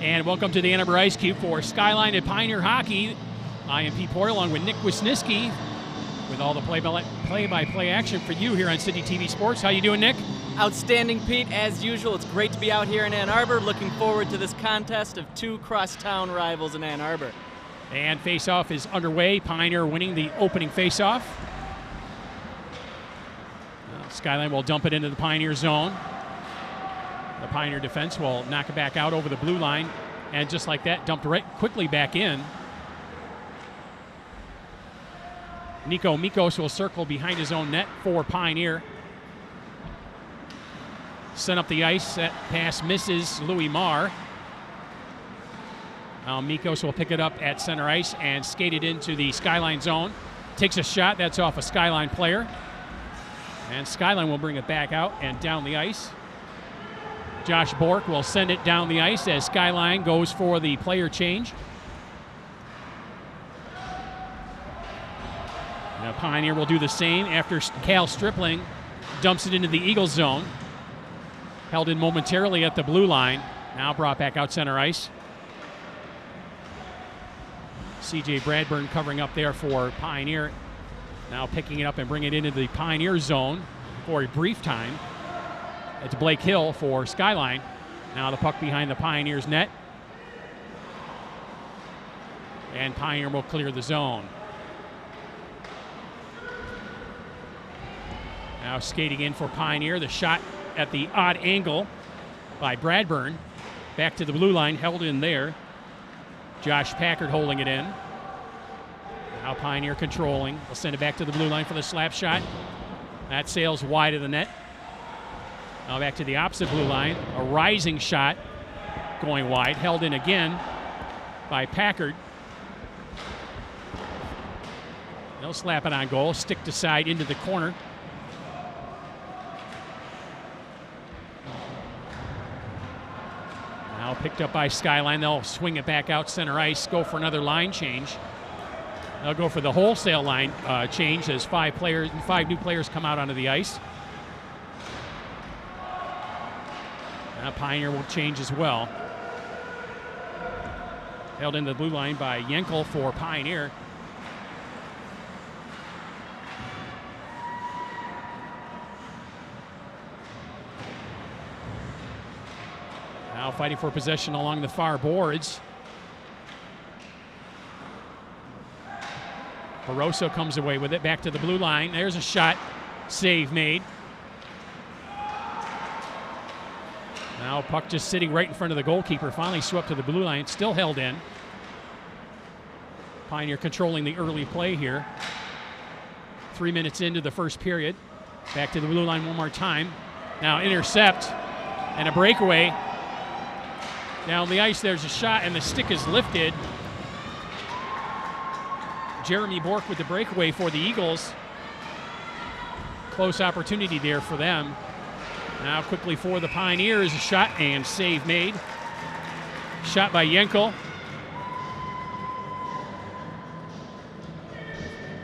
And welcome to the Ann Arbor Ice Cube for Skyline and Pioneer Hockey. I am Pete Poyer along with Nick Wisniewski with all the play-by-play action for you here on City TV Sports. How you doing, Nick? Outstanding, Pete. As usual, it's great to be out here in Ann Arbor. Looking forward to this contest of two crosstown rivals in Ann Arbor. And face-off is underway. Pioneer winning the opening face-off. Skyline will dump it into the Pioneer zone. The Pioneer defense will knock it back out over the blue line, and just like that, dumped right quickly back in. Nico Mikos will circle behind his own net for Pioneer. Sent up the ice, that pass misses Louis Marr. Now Mikos will pick it up at center ice and skate it into the Skyline zone. Takes a shot, that's off a Skyline player. And Skyline will bring it back out and down the ice. Josh Bork will send it down the ice as Skyline goes for the player change. Now Pioneer will do the same after Cal Stripling dumps it into the Eagles zone. Held in momentarily at the blue line. Now brought back out center ice. C.J. Bradburn covering up there for Pioneer. Now picking it up and bringing it into the Pioneer zone for a brief time. It's Blake Hill for Skyline. Now the puck behind the Pioneers' net. And Pioneer will clear the zone. Now skating in for Pioneer. The shot at the odd angle by Bradburn. Back to the blue line, held in there. Josh Packard holding it in. Now Pioneer controlling. They'll send it back to the blue line for the slap shot. That sails wide of the net. Now back to the opposite blue line. A rising shot going wide. Held in again by Packard. They'll slap it on goal. Stick to side into the corner. Now picked up by Skyline. They'll swing it back out center ice. Go for another line change. They'll go for the wholesale line change as five new players come out onto the ice. Now Pioneer will change as well. Held into the blue line by Yenkel for Pioneer. Now fighting for possession along the far boards. Barroso comes away with it, back to the blue line. There's a shot, save made. Now puck just sitting right in front of the goalkeeper, finally swept to the blue line, still held in. Pioneer controlling the early play here. 3 minutes into the first period. Back to the blue line one more time. Now intercept and a breakaway. Down the ice, there's a shot, and the stick is lifted. Jeremy Bork with the breakaway for the Eagles. Close opportunity there for them. Now quickly for the Pioneers, a shot and save made. Shot by Yenkel.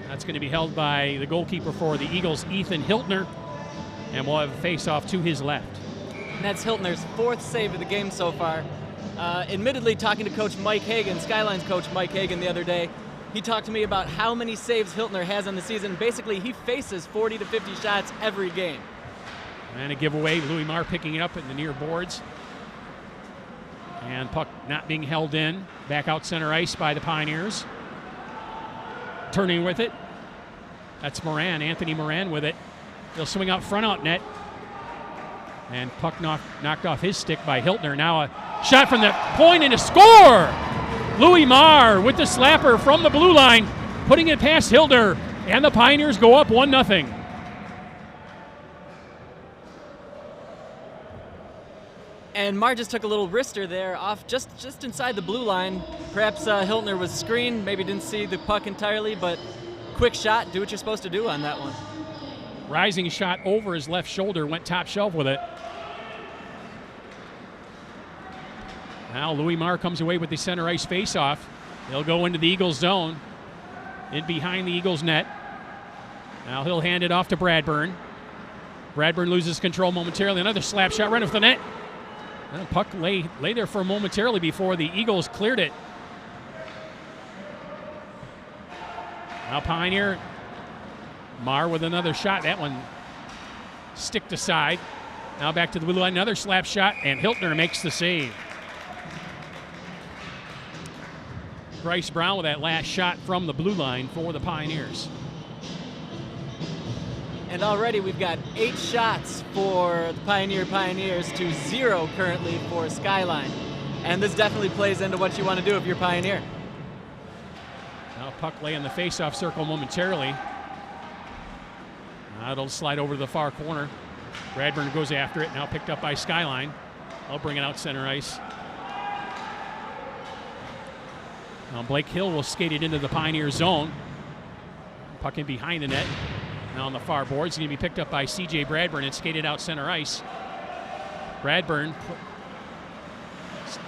That's going to be held by the goalkeeper for the Eagles, Ethan Hiltner, and we'll have a face-off to his left. And that's Hiltner's fourth save of the game so far. Admittedly, talking to Coach Mike Hagan, Skyline's coach Mike Hagan the other day, he talked to me about how many saves Hiltner has on the season. Basically, he faces 40 to 50 shots every game. And a giveaway, Louis Marr picking it up in the near boards. And puck not being held in. Back out center ice by the Pioneers. Turning with it. That's Moran, Anthony Moran with it. They'll swing out front out net. And puck knocked off his stick by Hiltner. Now a shot from the point and a score! Louis Marr with the slapper from the blue line, putting it past Hiltner, and the Pioneers go up 1-0. And Marr just took a little wrister there off just inside the blue line. Perhaps Hiltner was screened, maybe didn't see the puck entirely, but quick shot, do what you're supposed to do on that one. Rising shot over his left shoulder, went top shelf with it. Now Louis Marr comes away with the center ice faceoff. They'll go into the Eagles zone, in behind the Eagles net. Now he'll hand it off to Bradburn. Bradburn loses control momentarily. Another slap shot right off the net. Well, puck lay there for momentarily before the Eagles cleared it. Now Pioneer, Marr with another shot. That one sticked aside. Now back to the blue line, another slap shot, and Hiltner makes the save. Bryce Brown with that last shot from the blue line for the Pioneers. And already we've got 8 shots for the Pioneers to 0 currently for Skyline. And this definitely plays into what you want to do if you're Pioneer. Now puck lay in the faceoff circle momentarily. Now it'll slide over to the far corner. Bradburn goes after it, now picked up by Skyline. They'll bring it out center ice. Now Blake Hill will skate it into the Pioneer zone. Puck in behind the net. Now on the far boards, going to be picked up by C.J. Bradburn and skated out center ice. Bradburn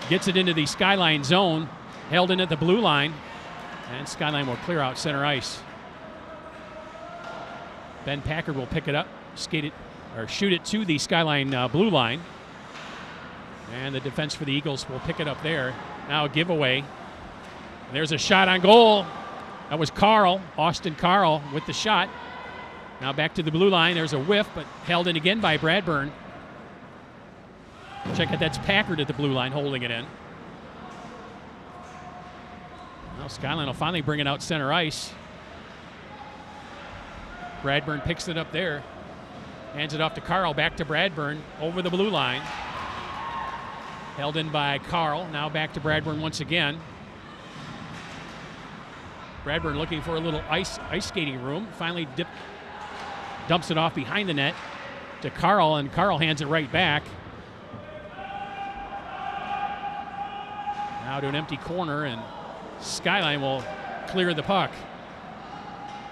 gets it into the Skyline zone, held in at the blue line, and Skyline will clear out center ice. Ben Packard will pick it up, skate it, or shoot it to the Skyline blue line. And the defense for the Eagles will pick it up there. Now a giveaway. There's a shot on goal. That was Austin Carl with the shot. Now back to the blue line. There's a whiff, but held in again by Bradburn. Check out, that's Packard at the blue line holding it in. Now Skyline will finally bring it out center ice. Bradburn picks it up there. Hands it off to Carl, back to Bradburn, over the blue line. Held in by Carl, now back to Bradburn once again. Bradburn looking for a little ice skating room. Finally dumps it off behind the net to Carl, and Carl hands it right back. Now to an empty corner, and Skyline will clear the puck.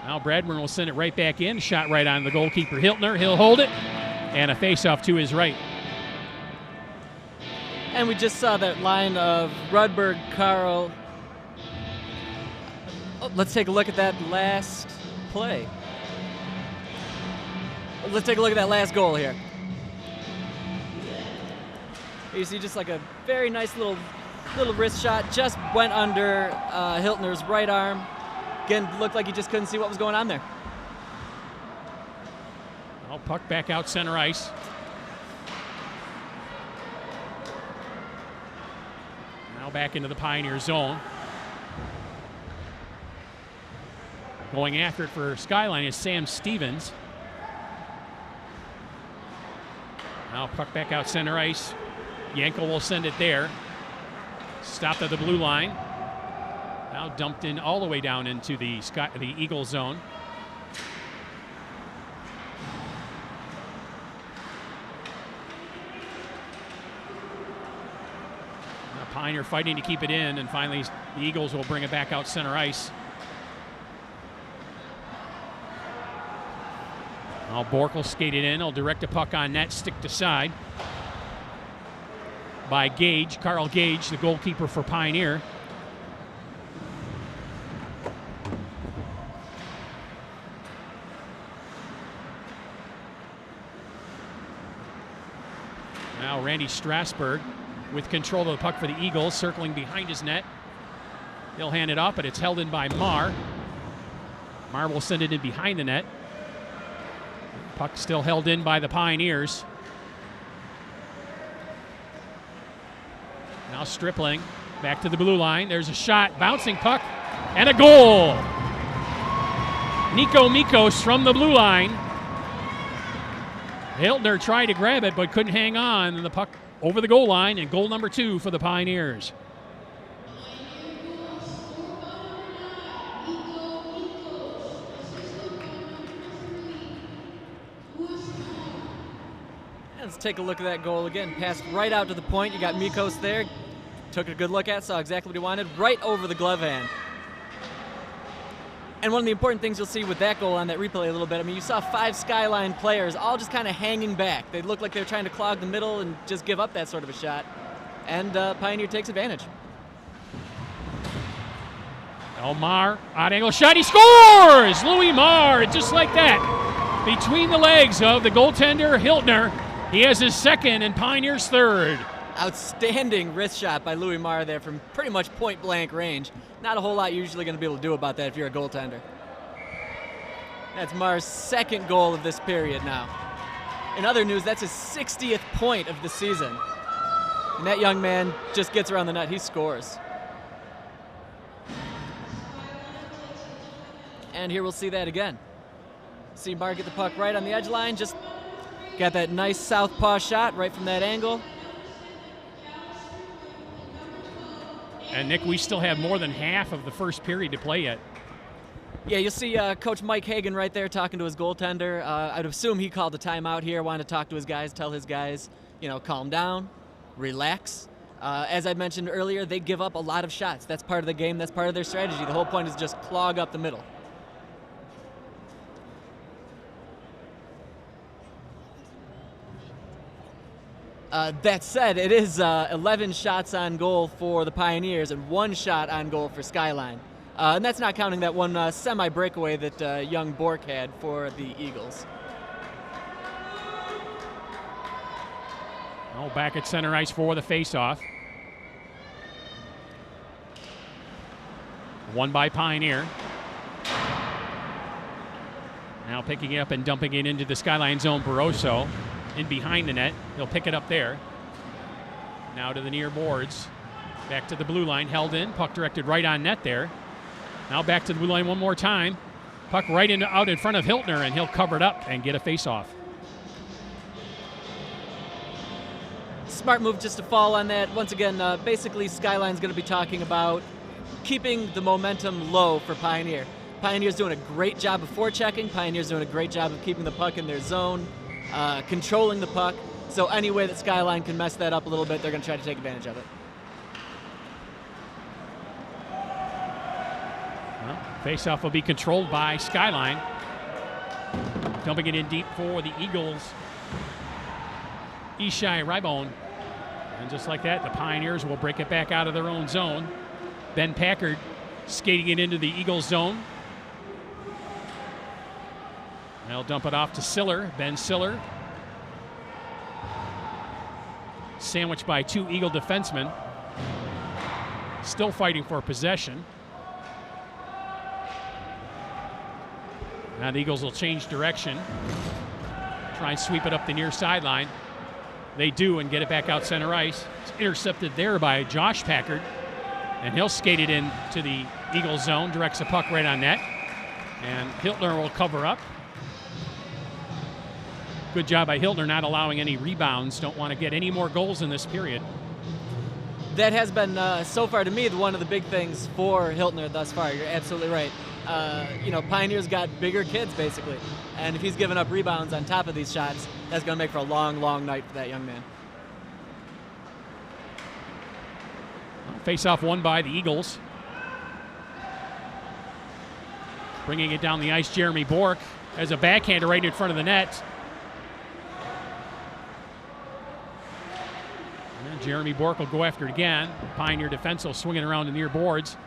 Now Bradburn will send it right back in. Shot right on the goalkeeper, Hiltner. He'll hold it, and a face-off to his right. And we just saw that line of Rudberg, Carl. Let's take a look at that last play. Let's take a look at that last goal here. You see just like a very nice little wrist shot. Just went under Hiltner's right arm. Again, looked like he just couldn't see what was going on there. Well, puck back out center ice. Now back into the Pioneer zone. Going after it for Skyline is Sam Stevens. Now puck back out center ice. Yankel will send it there. Stopped at the blue line. Now dumped in all the way down into the Eagle zone. Now Pioneer fighting to keep it in, and finally the Eagles will bring it back out center ice. Now Bork will skate it in. He'll direct a puck on net, stick to side by Gage, Carl Gage, the goalkeeper for Pioneer. Now Randy Strasburg with control of the puck for the Eagles, circling behind his net. He'll hand it off, but it's held in by Marr. Marr will send it in behind the net. Puck still held in by the Pioneers. Now Stripling back to the blue line. There's a shot, bouncing puck, and a goal. Nico Mikos from the blue line. Hiltner tried to grab it but couldn't hang on, and the puck over the goal line, and goal number 2 for the Pioneers. Let's take a look at that goal again. Passed right out to the point. You got Mikos there. Took a good look at, saw exactly what he wanted, right over the glove hand. And one of the important things you'll see with that goal on that replay a little bit, I mean, you saw 5 Skyline players all just kind of hanging back. They looked like they were trying to clog the middle and just give up that sort of a shot. And Pioneer takes advantage. Marr, odd angle shot, he scores! Louis Marr, just like that. Between the legs of the goaltender, Hiltner. He has his second and Pioneer's third. Outstanding wrist shot by Louis Marr there from pretty much point blank range. Not a whole lot you're usually going to be able to do about that if you're a goaltender. That's Marr's second goal of this period now. In other news, that's his 60th point of the season. And that young man just gets around the net. He scores. And here we'll see that again. See Marr get the puck right on the edge line. Just got that nice southpaw shot right from that angle. And Nick, we still have more than half of the first period to play yet. Yeah, you'll see Coach Mike Hagan right there talking to his goaltender. I'd assume he called a timeout here, wanted to talk to his guys, tell his guys, calm down, relax. As I mentioned earlier, they give up a lot of shots. That's part of the game. That's part of their strategy. The whole point is just clog up the middle. That said, it is 11 shots on goal for the Pioneers and 1 shot on goal for Skyline. And that's not counting that one semi-breakaway that young Bork had for the Eagles. Oh, back at center ice for the faceoff. Won by Pioneer. Now picking it up and dumping it into the Skyline zone, Barroso. In behind the net. They'll pick it up there. Now to the near boards. Back to the blue line, held in. Puck directed right on net there. Now back to the blue line one more time. Puck right out in front of Hiltner, and he'll cover it up and get a face-off. Smart move just to fall on that. Once again, basically Skyline's going to be talking about keeping the momentum low for Pioneer. Pioneer's doing a great job of forechecking. Pioneer's doing a great job of keeping the puck in their zone. Controlling the puck, so any way that Skyline can mess that up a little bit, they're going to try to take advantage of it. Well, face-off will be controlled by Skyline. Dumping it in deep for the Eagles. Ishai Rybone. And just like that, the Pioneers will break it back out of their own zone. Ben Packard skating it into the Eagles zone. They'll dump it off to Siller, Ben Siller. Sandwiched by 2 Eagle defensemen. Still fighting for possession. Now the Eagles will change direction. Try and sweep it up the near sideline. They do and get it back out center ice. It's intercepted there by Josh Packard. And he'll skate it in to the Eagles zone, directs the puck right on net. And Hiltner will cover up. Good job by Hiltner not allowing any rebounds. Don't want to get any more goals in this period. That has been, so far to me, one of the big things for Hiltner thus far. You're absolutely right. Pioneer's got bigger kids, basically. And if he's giving up rebounds on top of these shots, that's going to make for a long, long night for that young man. Face-off won by the Eagles. Bringing it down the ice, Jeremy Bork as a backhander right in front of the net. Jeremy Bork will go after it again. Pioneer defense will swing it around the near boards.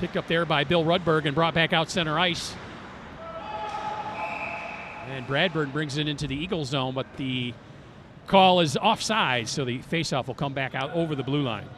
Picked up there by Bill Rudberg and brought back out center ice. And Bradburn brings it into the Eagle zone, but the call is offside, so the faceoff will come back out over the blue line.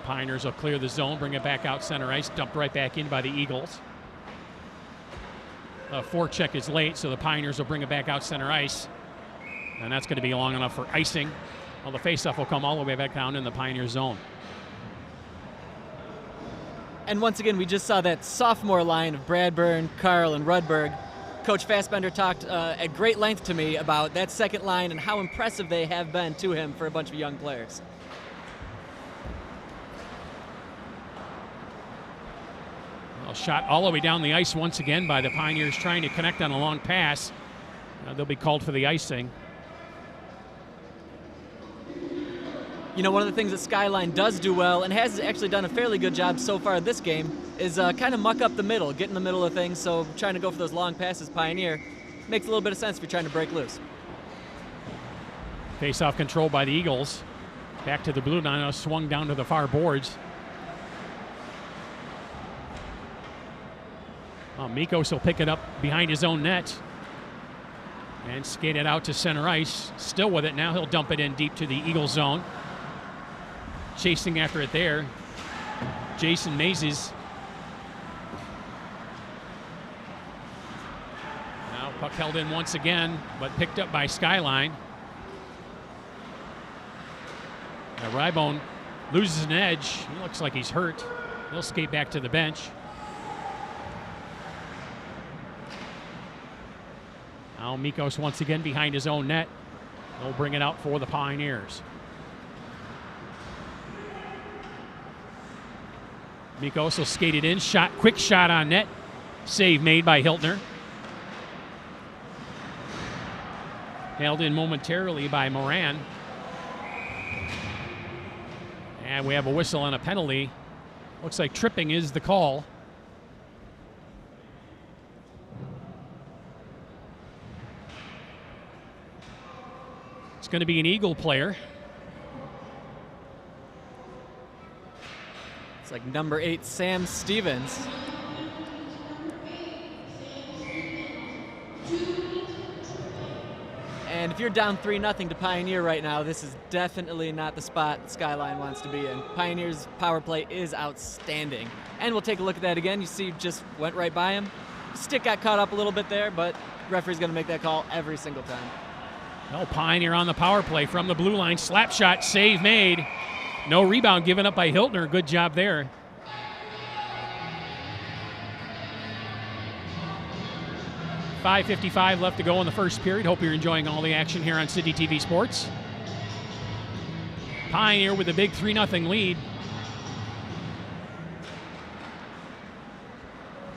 Pioneers will clear the zone, bring it back out center ice, dumped right back in by the Eagles. Forecheck is late, so the Pioneers will bring it back out center ice. And that's going to be long enough for icing. Well, the faceoff will come all the way back down in the Pioneer zone. And once again, we just saw that sophomore line of Bradburn, Carl, and Rudberg. Coach Fassbender talked at great length to me about that second line and how impressive they have been to him for a bunch of young players. Shot all the way down the ice once again by the Pioneers trying to connect on a long pass. They'll be called for the icing. One of the things that Skyline does do well and has actually done a fairly good job so far this game is kind of muck up the middle, get in the middle of things. So trying to go for those long passes, Pioneer, makes a little bit of sense if you're trying to break loose. Face-off control by the Eagles. Back to the blue line, now swung down to the far boards. Mikos will pick it up behind his own net and skate it out to center ice. Still with it now. He'll dump it in deep to the Eagle zone. Chasing after it there, Jason Mazes. Now puck held in once again, but picked up by Skyline. Now Rybone loses an edge. He looks like he's hurt. He'll skate back to the bench. Now Mikos once again behind his own net. They'll bring it out for the Pioneers. Mikos will skate it in. Quick shot on net. Save made by Hiltner. Held in momentarily by Moran. And we have a whistle and a penalty. Looks like tripping is the call. It's going to be an Eagle player. It's like number 8, Sam Stevens. And if you're down 3-0 to Pioneer right now, this is definitely not the spot Skyline wants to be in. Pioneer's power play is outstanding. And we'll take a look at that again. You see, just went right by him. Stick got caught up a little bit there, but referee's going to make that call every single time. Well, Pioneer on the power play from the blue line. Slap shot, save made. No rebound given up by Hiltner. Good job there. .5:55 left to go in the first period. Hope you're enjoying all the action here on City TV Sports. Pioneer with a big 3-0 lead.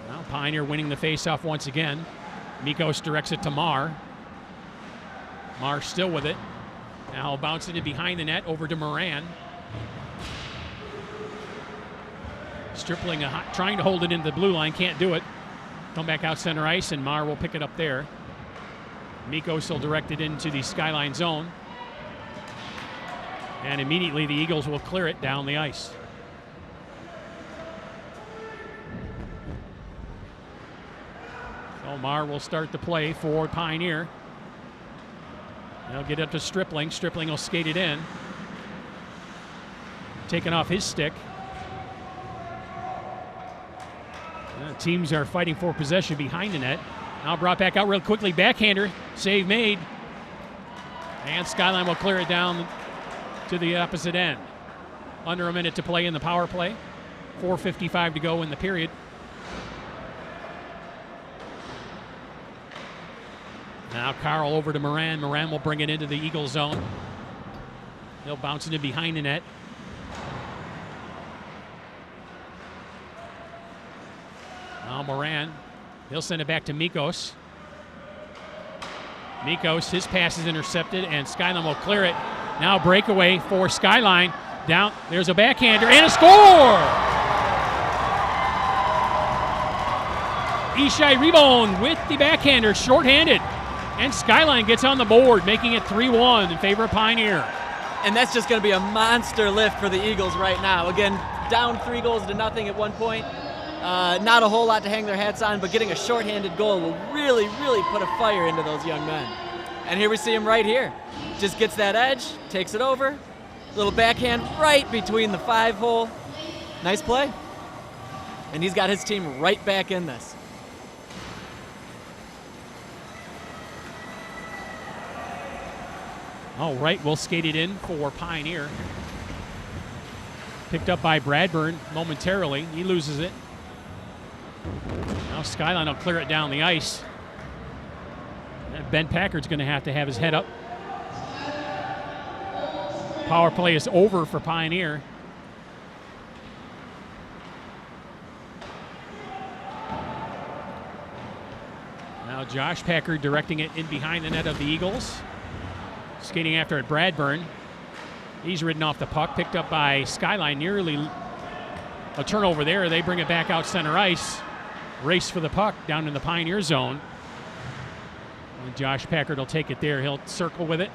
Now Pioneer winning the faceoff once again. Mikos directs it to Marr. Marr still with it. Now bouncing it behind the net over to Moran. Stripling trying to hold it into the blue line, can't do it. Come back out center ice, and Marr will pick it up there. Mikos will direct it into the Skyline zone. And immediately the Eagles will clear it down the ice. So Marr will start the play for Pioneer. They'll get up to Stripling. Stripling will skate it in. Taken off his stick. Teams are fighting for possession behind the net. Now brought back out real quickly. Backhander. Save made. And Skyline will clear it down to the opposite end. Under a minute to play in the power play. 4:55 to go in the period. Now Carl over to Moran. Moran will bring it into the Eagle zone. He'll bounce it in behind the net. Now Moran, he'll send it back to Mikos. Mikos, his pass is intercepted, and Skyline will clear it. Now breakaway for Skyline. Down, there's a backhander, and a score! Ishai Ribon with the backhander, shorthanded. And Skyline gets on the board, making it 3-1 in favor of Pioneer. And that's just going to be a monster lift for the Eagles right now. Again, down 3-0 at one point. Not a whole lot to hang their hats on, but getting a shorthanded goal will really, really put a fire into those young men. And here we see him right here. Just gets that edge, takes it over. Little backhand right between the 5-hole. Nice play. And he's got his team right back in this. All right, we'll skate it in for Pioneer. Picked up by Bradburn momentarily. He loses it. Now Skyline will clear it down the ice. And Ben Packard's going to have his head up. Power play is over for Pioneer. Now Josh Packard directing it in behind the net of the Eagles. Skating after it, Bradburn. He's ridden off the puck, picked up by Skyline. Nearly a turnover there. They bring it back out center ice. Race for the puck down in the Pioneer zone. And Josh Packard will take it there. He'll circle with it.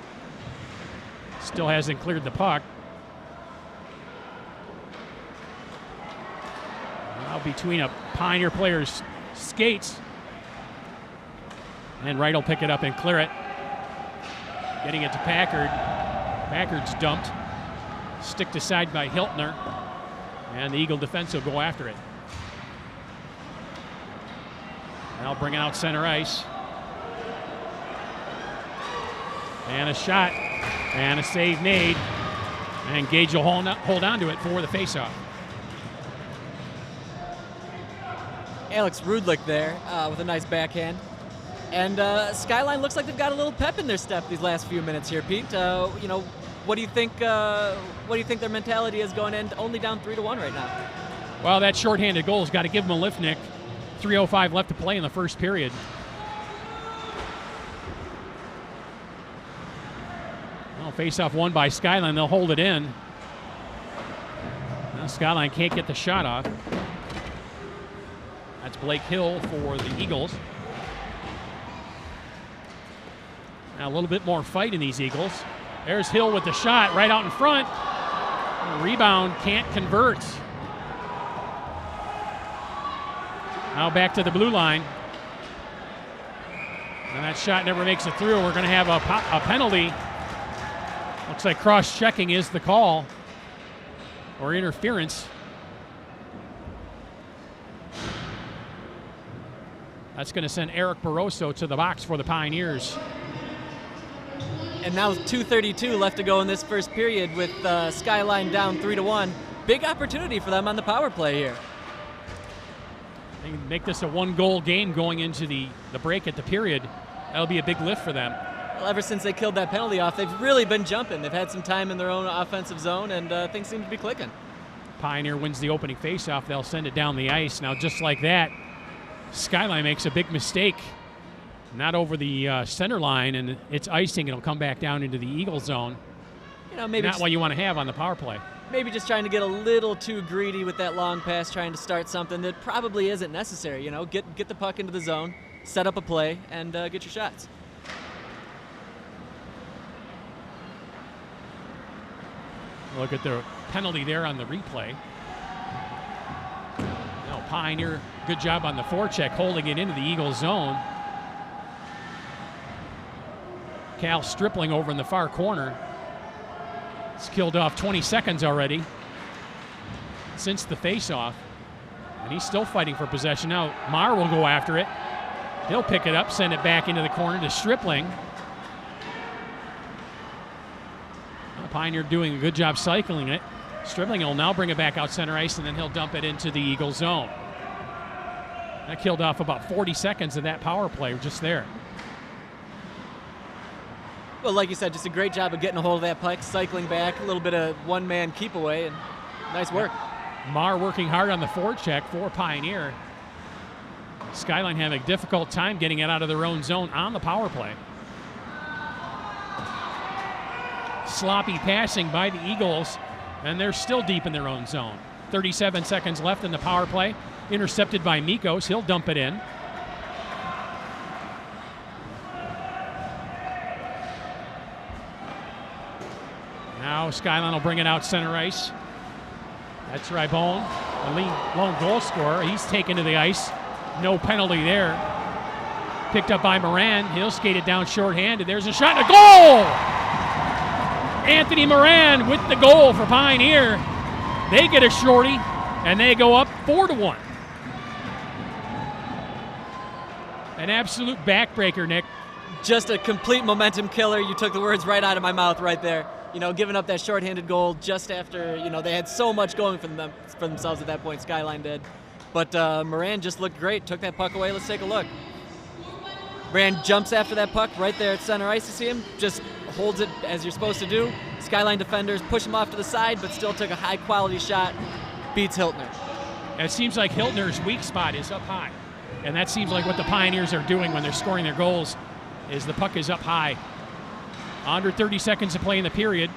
Still hasn't cleared the puck. Now between a Pioneer player's skates. And Wright will pick it up and clear it. Getting it to Packard. Packard's dumped. Sticked aside by Hiltner. And the Eagle defense will go after it. Now bringing out center ice. And a shot. And a save made. And Gage will hold on to it for the faceoff. Alex Rudlick there with a nice backhand. And Skyline looks like they've got a little pep in their step these last few minutes here, Pete. What do you think? What do you think their mentality is going in? Only down 3-1 right now. Well, that shorthanded goal's got to give them a lift, Nick. 3:05 left to play in the first period. Well, face-off won by Skyline. They'll hold it in. Now Skyline can't get the shot off. That's Blake Hill for the Eagles. Now a little bit more fight in these Eagles. There's Hill with the shot right out in front. Rebound, can't convert. Now back to the blue line. And that shot never makes it through. We're going to have a penalty. Looks like cross-checking is the call. Or interference. That's going to send Eric Barroso to the box for the Pioneers. And now 2:32 left to go in this first period with Skyline down 3-1. Big opportunity for them on the power play here. They can make this a one-goal game going into the break at the period. That'll be a big lift for them. Well, ever since they killed that penalty off, they've really been jumping. They've had some time in their own offensive zone, and things seem to be clicking. Pioneer wins the opening faceoff. They'll send it down the ice. Now, just like that, Skyline makes a big mistake. Not over the center line, and it's icing. It'll come back down into the Eagle zone. Maybe not what you want to have on the power play. Maybe just trying to get a little too greedy with that long pass, trying to start something that probably isn't necessary. Get the puck into the zone, set up a play, and get your shots. Look at the penalty there on the replay. Pioneer, good job on the forecheck, holding it into the Eagles zone. Cal Stripling over in the far corner. It's killed off 20 seconds already since the faceoff. And he's still fighting for possession. Now, Marr will go after it. He'll pick it up, send it back into the corner to Stripling. Pioneer doing a good job cycling it. Stripling will now bring it back out center ice, and then he'll dump it into the Eagle zone. That killed off about 40 seconds of that power play just there. Well, like you said, just a great job of getting a hold of that puck, cycling back, a little bit of one-man keep away, and nice work. Marr working hard on the forecheck for Pioneer. Skyline having a difficult time getting it out of their own zone on the power play. Sloppy passing by the Eagles, and they're still deep in their own zone. 37 seconds left in the power play. Intercepted by Mikos. He'll dump it in. Now Skyline will bring it out center ice. That's Ribone, the lone goal scorer. He's taken to the ice. No penalty there. Picked up by Moran. He'll skate it down shorthanded. There's a shot and a goal! Anthony Moran with the goal for Pioneer. They get a shorty, and they go up 4-1. An absolute backbreaker, Nick. Just a complete momentum killer. You took the words right out of my mouth right there. Giving up that shorthanded goal just after, they had so much going for themselves at that point, Skyline did. But Moran just looked great, took that puck away. Let's take a look. Moran jumps after that puck right there at center ice. You see him, just holds it as you're supposed to do. Skyline defenders push him off to the side, but still took a high-quality shot, beats Hiltner. It seems like Hiltner's weak spot is up high. And that seems like what the Pioneers are doing when they're scoring their goals, is the puck is up high. Under 30 seconds to play in the period.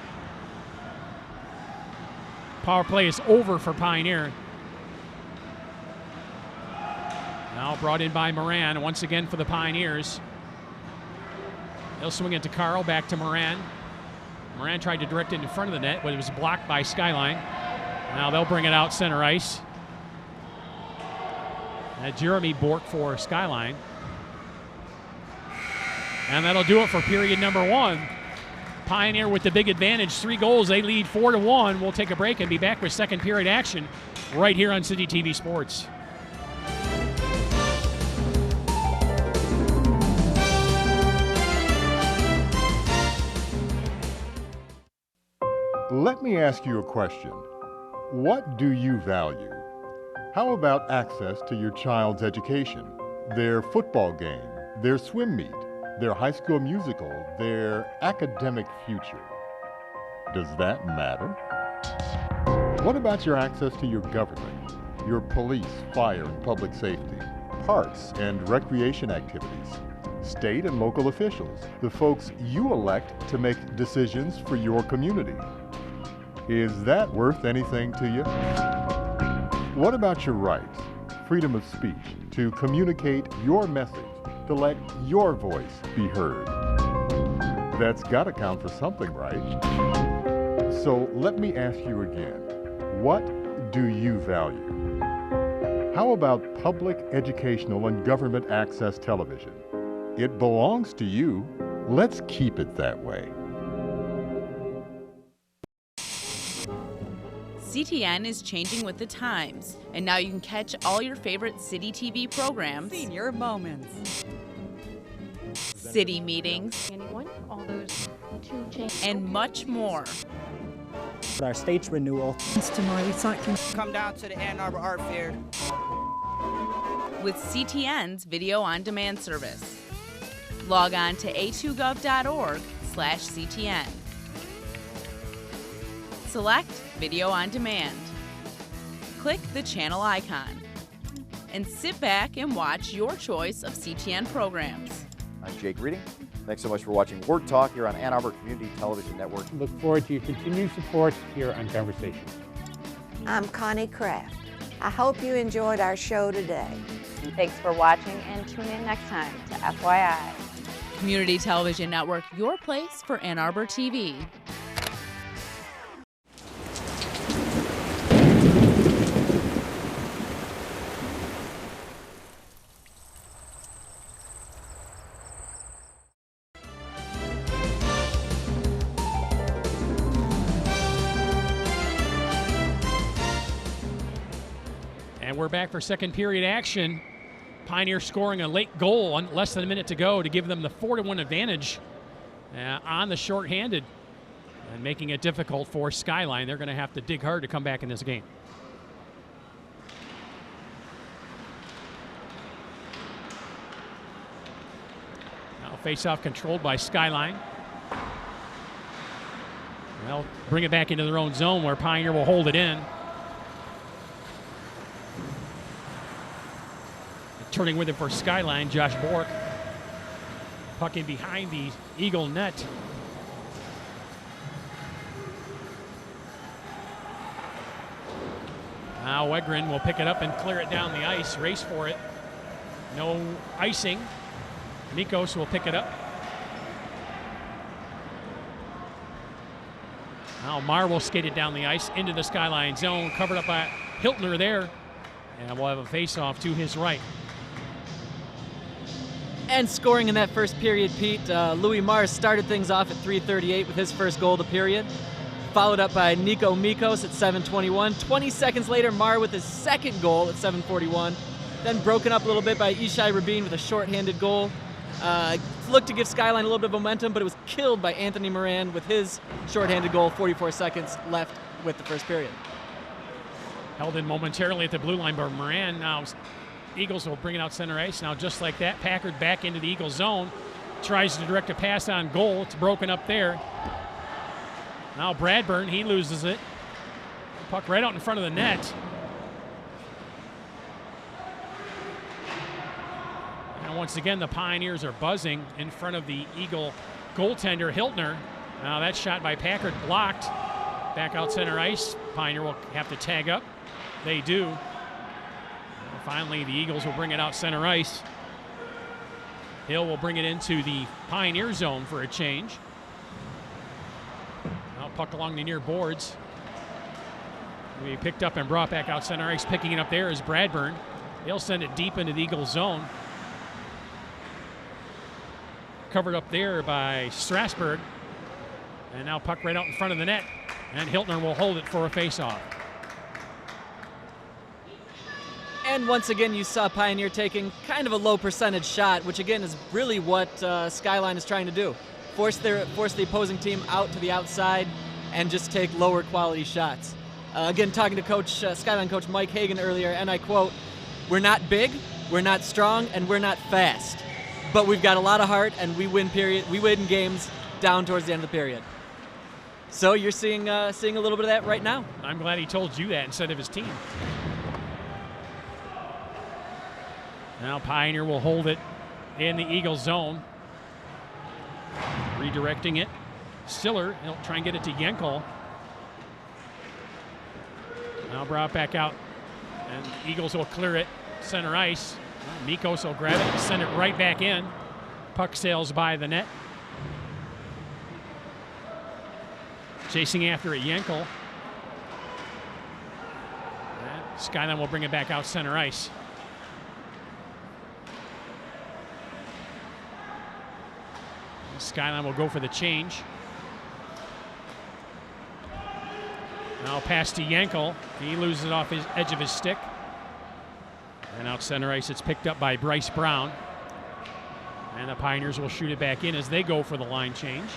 Power play is over for Pioneer. Now brought in by Moran once again for the Pioneers. They'll swing it to Carl, back to Moran. Moran tried to direct it in front of the net, but it was blocked by Skyline. Now they'll bring it out center ice. Jeremy Bork for Skyline. And that'll do it for period number 1. Pioneer with the big advantage, 3 goals. They lead 4-1. We'll take a break and be back with second period action right here on City TV Sports. Let me ask you a question. What do you value? How about access to your child's education, their football game, their swim meet, their high school musical, their academic future? Does that matter? What about your access to your government, your police, fire, and public safety, parks and recreation activities, state and local officials, the folks you elect to make decisions for your community? Is that worth anything to you? What about your rights, freedom of speech, to communicate your message, to let your voice be heard? That's got to count for something, right? So let me ask you again, what do you value? How about public, educational, and government access television? It belongs to you. Let's keep it that way. CTN is changing with the times, and now you can catch all your favorite City TV programs, Senior moments, city meetings, all those two changes, and much more. Our state's renewal. customer recycling. Come down to the Ann Arbor Art Fair. With CTN's video on demand service. Log on to a2gov.org/CTN. Select Video on Demand. Click the channel icon and sit back and watch your choice of CTN programs. I'm Jake Reading. Thanks so much for watching Word Talk here on Ann Arbor Community Television Network. Look forward to your continued support here on Conversation. I'm Connie Kraft. I hope you enjoyed our show today. Thanks for watching and tune in next time to FYI. Community Television Network, your place for Ann Arbor TV. And we're back for second period action. Pioneer scoring a late goal on less than a minute to go to give them the 4-1 advantage on the shorthanded and making it difficult for Skyline. They're going to have to dig hard to come back in this game. Now face-off controlled by Skyline. They'll bring it back into their own zone where Pioneer will hold it in. Turning with it for Skyline, Josh Bork. Puck in behind the Eagle net. Now Wegren will pick it up and clear it down the ice, race for it. No icing. Mikos will pick it up. Now Marr will skate it down the ice into the Skyline zone, covered up by Hiltner there. And we'll have a face-off to his right. And scoring in that first period, Pete, Louis Mars started things off at 3:38 with his first goal of the period, followed up by Nico Mikos at 7:21. 20 seconds later, Mar with his second goal at 7:41. Then broken up a little bit by Ishai Rabin with a shorthanded goal. Looked to give Skyline a little bit of momentum, but it was killed by Anthony Moran with his shorthanded goal, 44 seconds left with the first period. Held in momentarily at the blue line by Moran. Now Eagles will bring it out center ice. Now just like that, Packard back into the Eagles zone. Tries to direct a pass on goal. It's broken up there. Now Bradburn, he loses it. Puck right out in front of the net. And once again, the Pioneers are buzzing in front of the Eagle goaltender, Hiltner. Now that shot by Packard blocked. Back out center ice. Pioneer will have to tag up. They do. Finally, the Eagles will bring it out center ice. Hill will bring it into the Pioneer zone for a change. puck along the near boards. We picked up and brought back out center ice. Picking it up there is Bradburn. He'll send it deep into the Eagles zone. Covered up there by Strasburg. And now puck right out in front of the net. And Hiltner will hold it for a faceoff. And once again, you saw Pioneer taking kind of a low percentage shot, which again is really what Skyline is trying to do. Force the opposing team out to the outside and just take lower quality shots. Again, talking to Skyline coach Mike Hagan earlier, and I quote, "We're not big, we're not strong, and we're not fast, but we've got a lot of heart, and we win games down towards the end of the period." So you're seeing a little bit of that right now. I'm glad he told you that instead of his team. Now Pioneer will hold it in the Eagles zone. Redirecting it. Stiller, he'll try and get it to Yenkel. Now brought back out, and the Eagles will clear it center ice. Mikos will grab it and send it right back in. Puck sails by the net. Chasing after it, Yenkel. And Skyline will bring it back out center ice. Skyline will go for the change. Now pass to Yenkel. He loses it off his edge of his stick. And out center ice, it's picked up by Bryce Brown. And the Pioneers will shoot it back in as they go for the line change.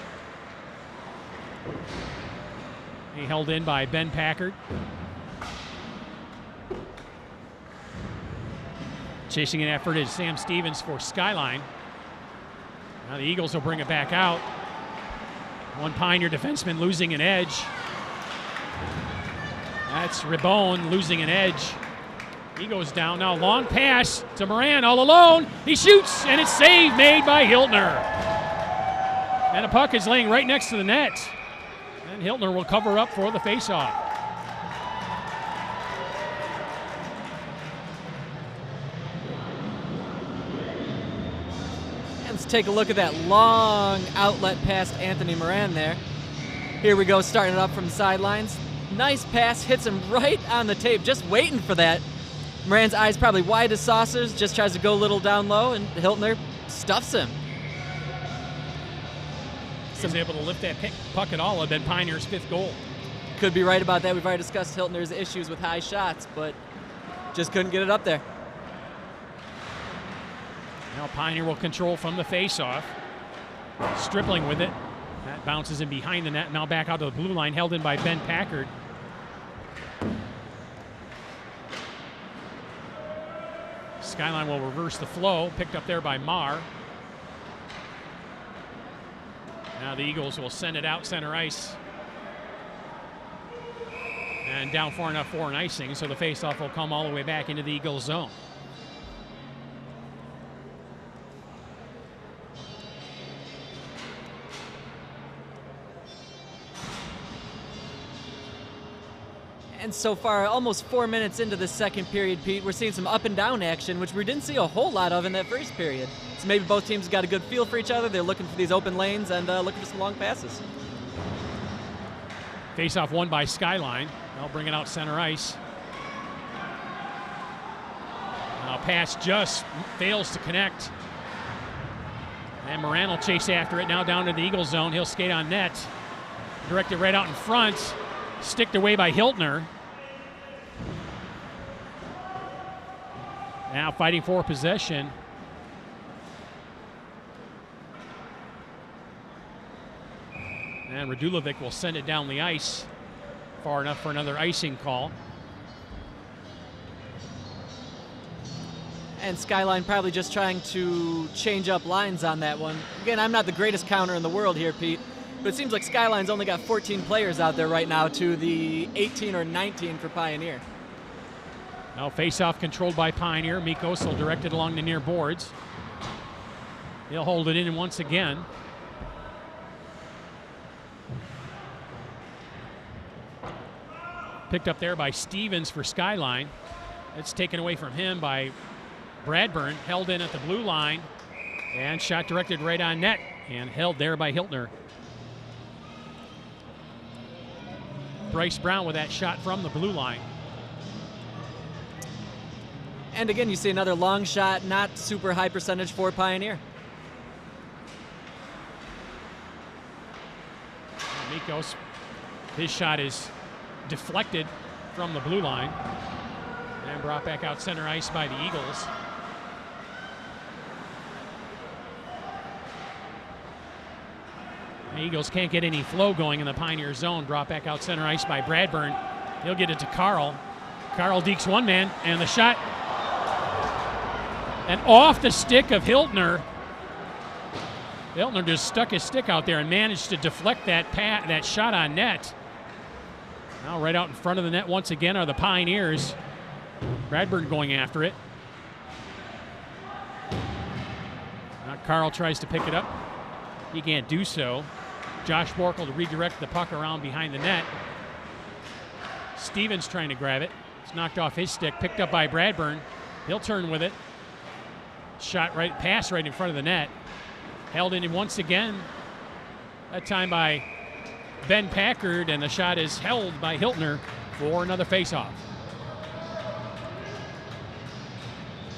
He held in by Ben Packard. Chasing an effort is Sam Stevens for Skyline. Now the Eagles will bring it back out. One Pioneer defenseman losing an edge. That's Ribone losing an edge. He goes down now. Long pass to Moran all alone. He shoots, and it's saved made by Hiltner. And the puck is laying right next to the net. And Hiltner will cover up for the faceoff. Let's take a look at that long outlet past Anthony Moran there. Here we go, starting it up from the sidelines. Nice pass, hits him right on the tape, just waiting for that. Moran's eyes probably wide as saucers, just tries to go a little down low, and Hiltner stuffs him. He's able to lift that puck at all. It would have been Pioneer's 5th goal. Could be right about that. We've already discussed Hiltner's issues with high shots, but just couldn't get it up there. Now Pioneer will control from the faceoff. Stripling with it. That bounces in behind the net. Now back out to the blue line, held in by Ben Packard. Skyline will reverse the flow. Picked up there by Marr. Now the Eagles will send it out center ice. And down far enough for an icing, so the faceoff will come all the way back into the Eagles zone. And so far, almost 4 minutes into the second period, Pete, we're seeing some up and down action, which we didn't see a whole lot of in that first period. So maybe both teams got a good feel for each other. They're looking for these open lanes and looking for some long passes. Face-off won by Skyline. They'll bring it out center ice. Now pass just fails to connect. And Moran will chase after it now down to the Eagles zone. He'll skate on net. Directed right out in front. Sticked away by Hiltner. Now fighting for possession. And Radulovic will send it down the ice far enough for another icing call. And Skyline probably just trying to change up lines on that one. Again, I'm not the greatest counter in the world here, Pete, but it seems like Skyline's only got 14 players out there right now to the 18 or 19 for Pioneer. Now face-off controlled by Pioneer. Mikos will direct it along the near boards. He'll hold it in once again. Picked up there by Stevens for Skyline. It's taken away from him by Bradburn. Held in at the blue line. And shot directed right on net. And held there by Hiltner. Bryce Brown with that shot from the blue line. And again, you see another long shot, not super high percentage for Pioneer. Mikos, his shot is deflected from the blue line and brought back out center ice by the Eagles. The Eagles can't get any flow going in the Pioneer zone. Brought back out center ice by Bradburn. He'll get it to Carl. Carl dekes one man, and the shot, and off the stick of Hiltner. Hiltner just stuck his stick out there and managed to deflect that shot on net. Now right out in front of the net once again are the Pioneers. Bradburn going after it. Now Carl tries to pick it up. He can't do so. Josh Borkel to redirect the puck around behind the net. Stevens trying to grab it. It's knocked off his stick, picked up by Bradburn. He'll turn with it. Shot right, pass right in front of the net. Held in once again. That time by Ben Packard, and the shot is held by Hiltner for another faceoff.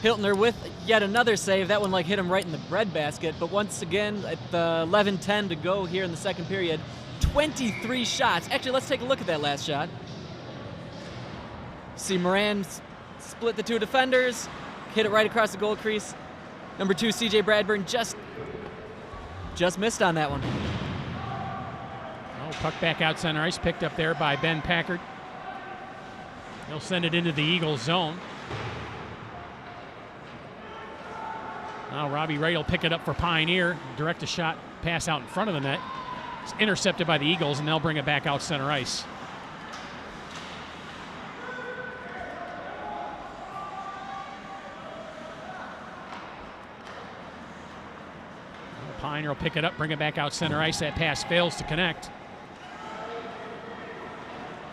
Hiltner with yet another save. That one like hit him right in the breadbasket. But once again, at the 11:10 to go here in the second period, 23 shots. Actually, let's take a look at that last shot. See Moran split the two defenders, hit it right across the goal crease. Number 2, CJ Bradburn just missed on that one. Oh, puck back out center ice, picked up there by Ben Packard. He'll send it into the Eagles zone. Now Robbie Ray will pick it up for Pioneer. Direct a shot, pass out in front of the net. It's intercepted by the Eagles, and they'll bring it back out center ice. Pioneer will pick it up, bring it back out center ice. That pass fails to connect.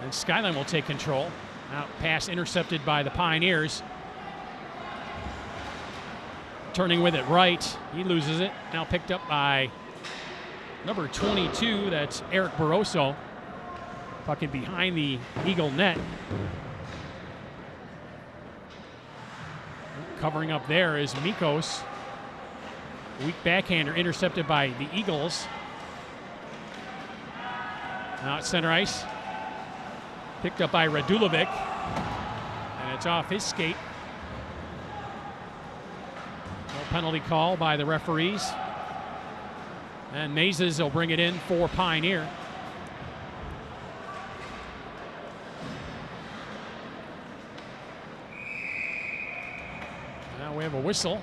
And Skyline will take control. Now pass intercepted by the Pioneers. Turning with it right, he loses it. Now picked up by number 22, that's Eric Barroso. Puck in behind the Eagle net. Covering up there is Mikos. Weak backhander intercepted by the Eagles. Now at center ice. Picked up by Radulovic. And it's off his skate. No penalty call by the referees. And Mazes will bring it in for Pioneer. Now we have a whistle.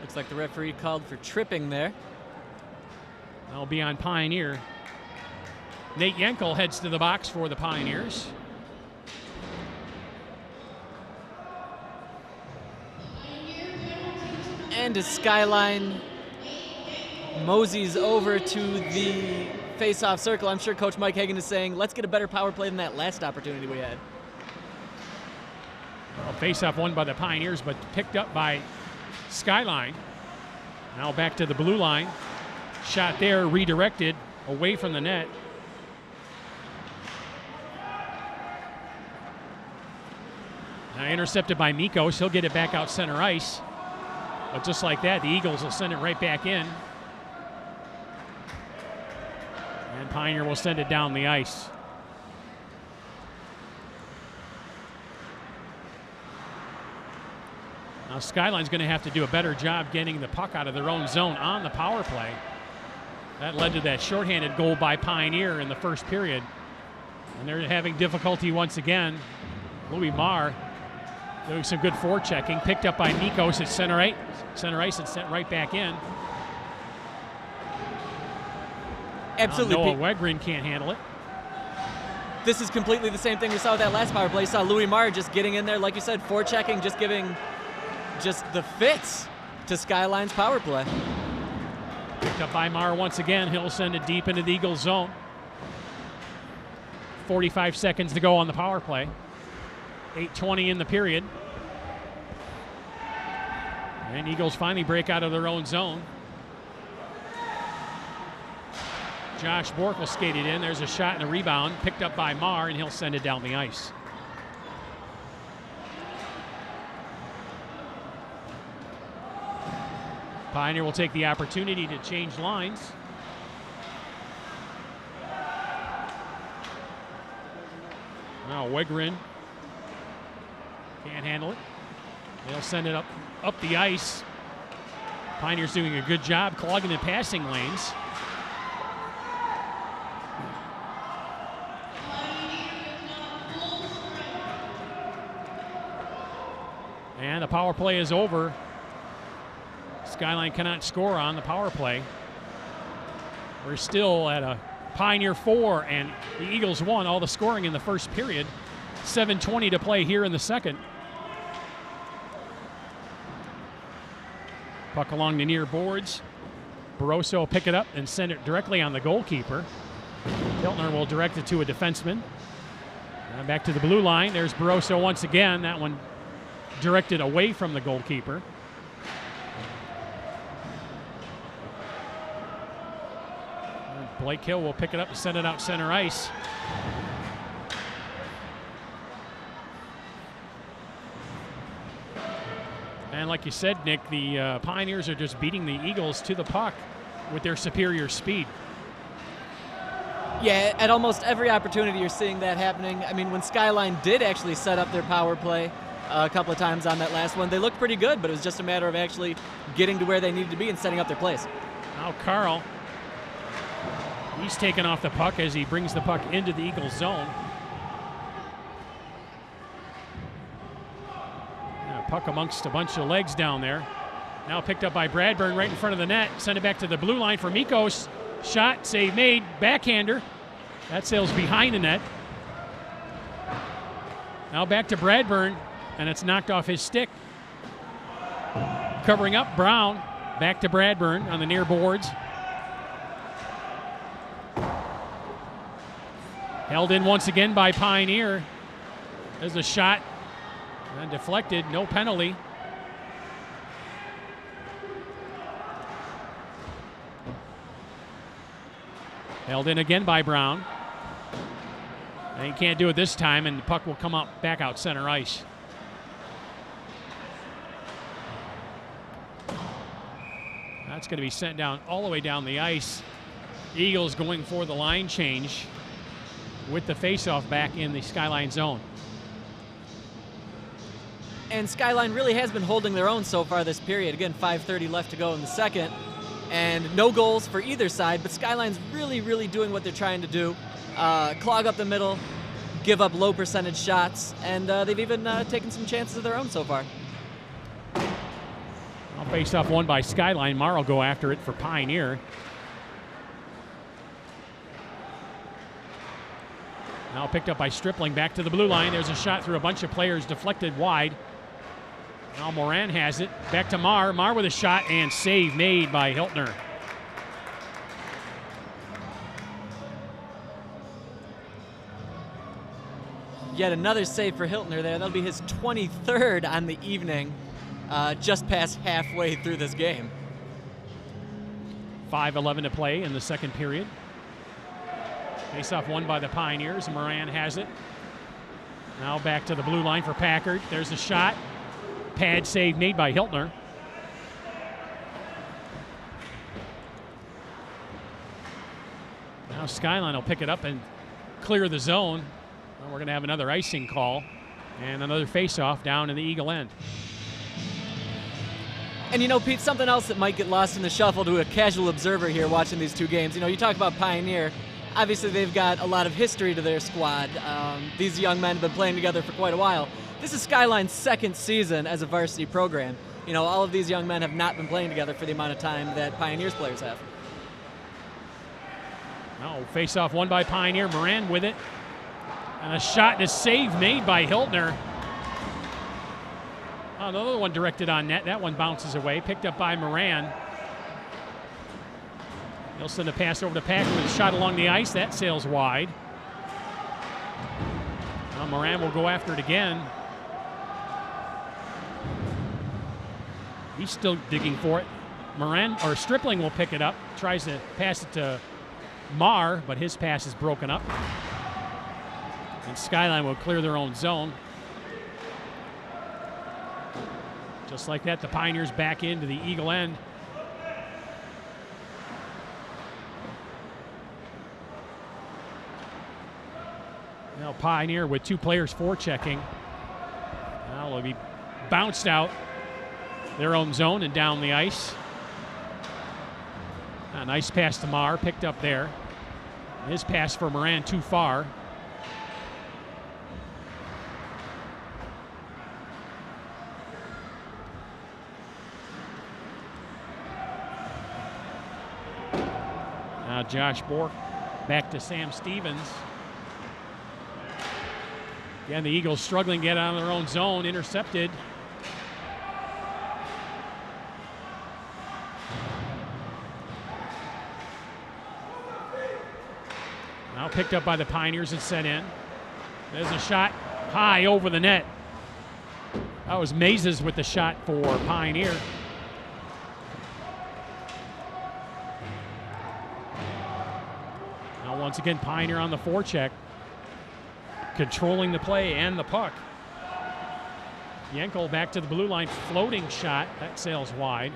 Looks like the referee called for tripping there. That'll be on Pioneer. Nate Yenkel heads to the box for the Pioneers. And as Skyline moseys over to the face-off circle, I'm sure Coach Mike Hagan is saying, let's get a better power play than that last opportunity we had. Well, face-off won by the Pioneers, but picked up by Skyline. Now back to the blue line. Shot there, redirected away from the net. Now intercepted by Mikos. He'll get it back out center ice. But just like that, the Eagles will send it right back in. And Pioneer will send it down the ice. Now Skyline's going to have to do a better job getting the puck out of their own zone on the power play. That led to that shorthanded goal by Pioneer in the first period. And they're having difficulty once again. Louis Marr doing some good forechecking. Picked up by Mikos at center ice and sent right back in. Absolutely. Noah Wegrin can't handle it. This is completely the same thing we saw with that last power play. You saw Louis Marr just getting in there, like you said, forechecking, just giving just the fits to Skyline's power play. Picked up by Marr once again. He'll send it deep into the Eagles zone. 45 seconds to go on the power play. 8:20 in the period. And Eagles finally break out of their own zone. Josh Bork will skate it in. There's a shot and a rebound picked up by Marr, and he'll send it down the ice. Pioneer will take the opportunity to change lines. Now Wegrin can't handle it. They'll send it up the ice. Pioneers doing a good job clogging the passing lanes. And the power play is over. Skyline cannot score on the power play. We're still at a Pioneer 4 and the Eagles 1. All the scoring in the first period. 7:20 to play here in the second. Puck along the near boards. Barroso will pick it up and send it directly on the goalkeeper. Hiltner will direct it to a defenseman. And back to the blue line. There's Barroso once again. That one directed away from the goalkeeper. Blake Hill will pick it up and send it out center ice. And like you said, Nick, the Pioneers are just beating the Eagles to the puck with their superior speed. Yeah, at almost every opportunity you're seeing that happening. I mean, when Skyline did actually set up their power play a couple of times on that last one, they looked pretty good, but it was just a matter of actually getting to where they needed to be and setting up their plays. Now Carl, he's taken off the puck as he brings the puck into the Eagles zone. Puck amongst a bunch of legs down there. Now picked up by Bradburn right in front of the net. Send it back to the blue line for Mikos. Shot, save made, backhander. That sails behind the net. Now back to Bradburn, and it's knocked off his stick. Covering up Brown. Back to Bradburn on the near boards. Held in once again by Pioneer. There's a shot. And deflected, no penalty. Held in again by Brown. And he can't do it this time, and the puck will come up back out center ice. That's going to be sent down all the way down the ice. Eagles going for the line change with the faceoff back in the Skyline zone. And Skyline really has been holding their own so far this period. Again, 5:30 left to go in the second. And no goals for either side, but Skyline's really doing what they're trying to do. Clog up the middle, give up low percentage shots, and they've even taken some chances of their own so far. I'll face off one by Skyline. Marr will go after it for Pioneer. Now picked up by Stripling, back to the blue line. There's a shot through a bunch of players, deflected wide. Now Moran has it. Back to Marr. Marr with a shot and save made by Hiltner. Yet another save for Hiltner there. That'll be his 23rd on the evening, just past halfway through this game. 5:11 to play in the second period. Face-off won by the Pioneers. Moran has it. Now back to the blue line for Packard. There's a shot. Pad save made by Hiltner. Now Skyline will pick it up and clear the zone. Well, we're going to have another icing call and another face-off down in the Eagle end. And you know, Pete, something else that might get lost in the shuffle to a casual observer here watching these two games. You know, you talk about Pioneer. Obviously, they've got a lot of history to their squad. These young men have been playing together for quite a while. This is Skyline's second season as a varsity program. You know, all of these young men have not been playing together for the amount of time that Pioneers players have. Now, face-off won by Pioneer. Moran with it. And a shot and a save made by Hiltner. Oh, another one directed on net. That one bounces away. Picked up by Moran. He'll send a pass over to Packard with a shot along the ice. That sails wide. Now Moran will go after it again. He's still digging for it. Moran or Stripling will pick it up. Tries to pass it to Marr, but his pass is broken up. And Skyline will clear their own zone. Just like that, the Pioneers back into the Eagle end. Now Pioneer with 2 players forechecking. Now they'll be bounced out their own zone and down the ice. A nice pass to Marr, picked up there. His pass for Moran too far. Now Josh Bork back to Sam Stevens. Again, the Eagles struggling to get out of their own zone, intercepted. Now picked up by the Pioneers and sent in. There's a shot high over the net. That was Mazes with the shot for Pioneer. Now once again, Pioneer on the forecheck, controlling the play and the puck. Yankel back to the blue line, floating shot. That sails wide.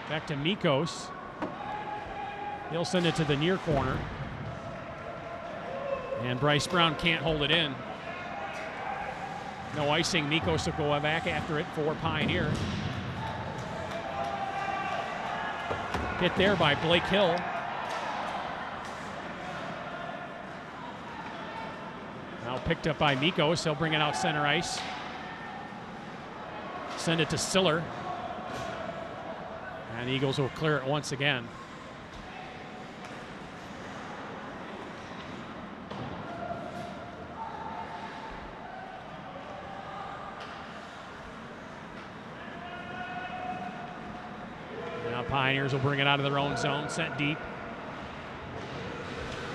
Back to Mikos. He'll send it to the near corner. And Bryce Brown can't hold it in. No icing. Mikos will go back after it for Pioneer. Hit there by Blake Hill. Now picked up by Mikos. He'll bring it out center ice. Send it to Siller. And the Eagles will clear it once again. Pioneers will bring it out of their own zone, sent deep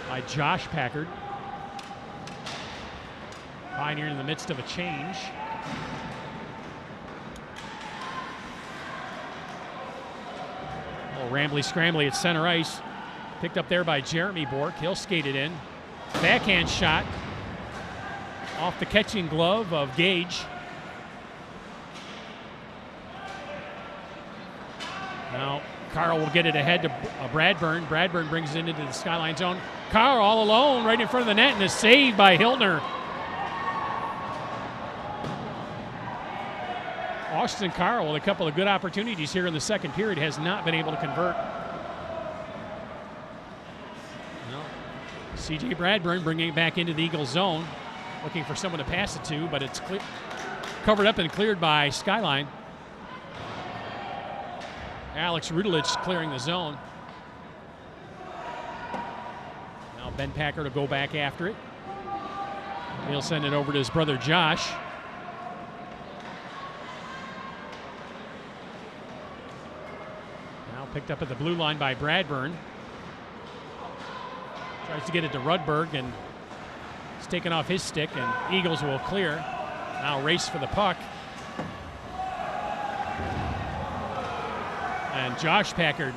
by Josh Packard. Pioneer in the midst of a change. A little rambly scrambly at center ice. Picked up there by Jeremy Bork. He'll skate it in. Backhand shot off the catching glove of Gage. Now Carl will get it ahead to Bradburn. Bradburn brings it into the Skyline zone. Carl all alone right in front of the net and is saved by Hiltner. Austin Carl with a couple of good opportunities here in the second period has not been able to convert. No. C.J. Bradburn bringing it back into the Eagles zone, looking for someone to pass it to, but it's covered up and cleared by Skyline. Alex Rudelich clearing the zone. Now Ben Packard will go back after it. He'll send it over to his brother Josh. Now picked up at the blue line by Bradburn. Tries to get it to Rudberg, and it's taken off his stick, and Eagles will clear. Now race for the puck. And Josh Packard,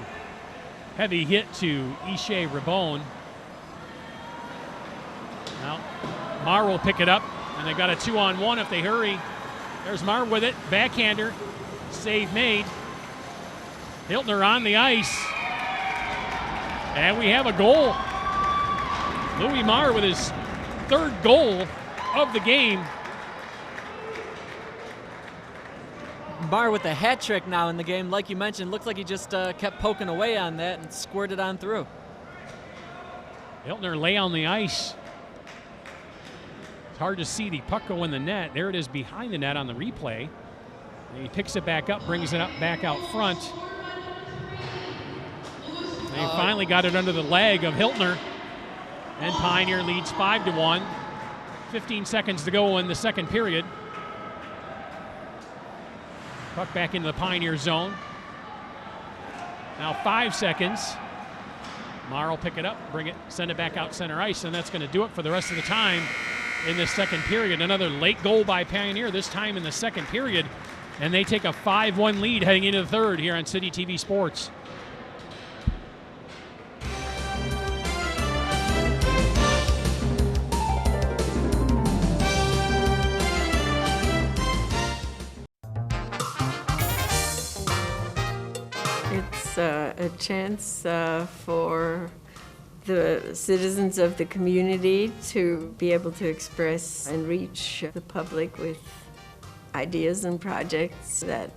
heavy hit to Ishe Rabone. Now, Marr will pick it up, and they got a 2-on-1 if they hurry. There's Marr with it, backhander, save made. Hiltner on the ice, and we have a goal. Louis Marr with his third goal of the game. Marr with a hat trick now in the game. Like you mentioned, looked like he just kept poking away on that and squirted on through. Hiltner lay on the ice. It's hard to see the puck go in the net. There it is behind the net on the replay. And he picks it back up, brings it up back out front. And he finally got it under the leg of Hiltner. And Pioneer leads 5-1. 15 seconds to go in the second period. Puck back into the Pioneer zone. Now 5 seconds. Marr will pick it up, bring it, send it back out center ice, and that's going to do it for the rest of the time in this second period. Another late goal by Pioneer, this time in the second period, and they take a 5-1 lead heading into the third here on City TV Sports. chance for the citizens of the community to be able to express and reach the public with ideas and projects that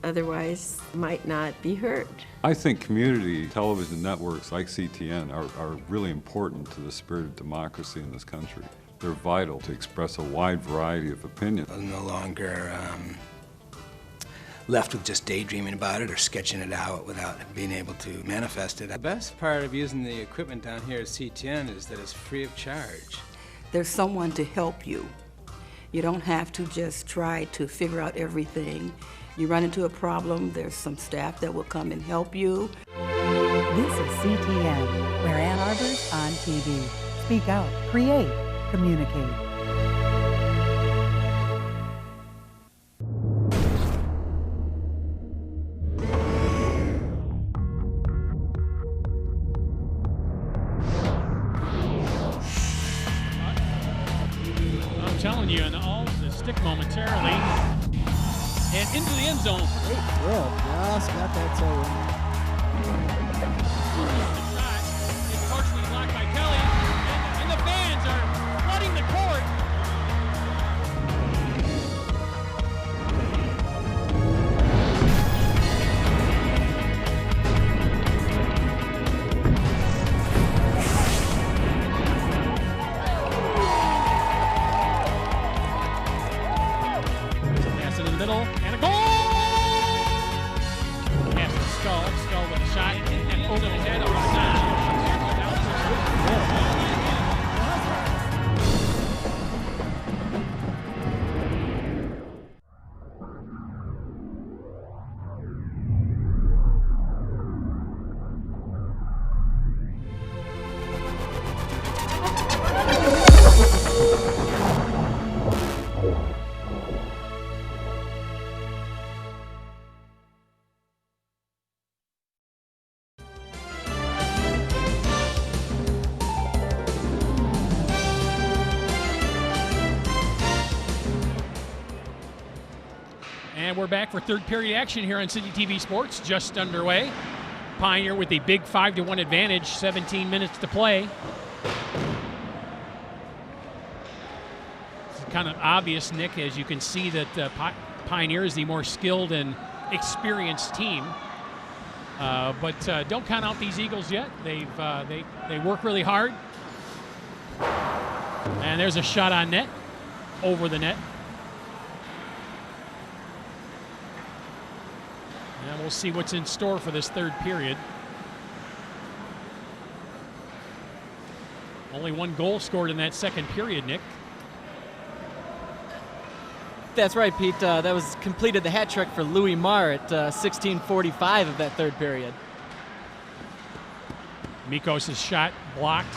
otherwise might not be heard. I think community television networks like CTN are really important to the spirit of democracy in this country. They're vital to express a wide variety of opinions. I'm no longer left with just daydreaming about it or sketching it out without being able to manifest it. The best part of using the equipment down here at CTN is that it's free of charge. There's someone to help you. You don't have to just try to figure out everything. You run into a problem, there's some staff that will come and help you. This is CTN, where Ann Arbor's on TV. Speak out, create, communicate. I'm telling you, and all the stick momentarily, and into the end zone. Great throw, just got that toe in. The shot is partially blocked by Kelly, and the fans are flooding the court. Pass in the middle, and a goal! Pass to Skull with a shot, and over the head of And we're back for third period action here on City TV Sports, just underway. Pioneer with a big 5-1 advantage, 17 minutes to play. It's kind of obvious, Nick, as you can see that Pioneer is the more skilled and experienced team. But don't count out these Eagles yet. They work really hard. And there's a shot on net, over the net. And we'll see what's in store for this third period. Only one goal scored in that second period, Nick. That's right, Pete. That was completed the hat trick for Louis Marr at 16:45 of that third period. Mikos' shot blocked.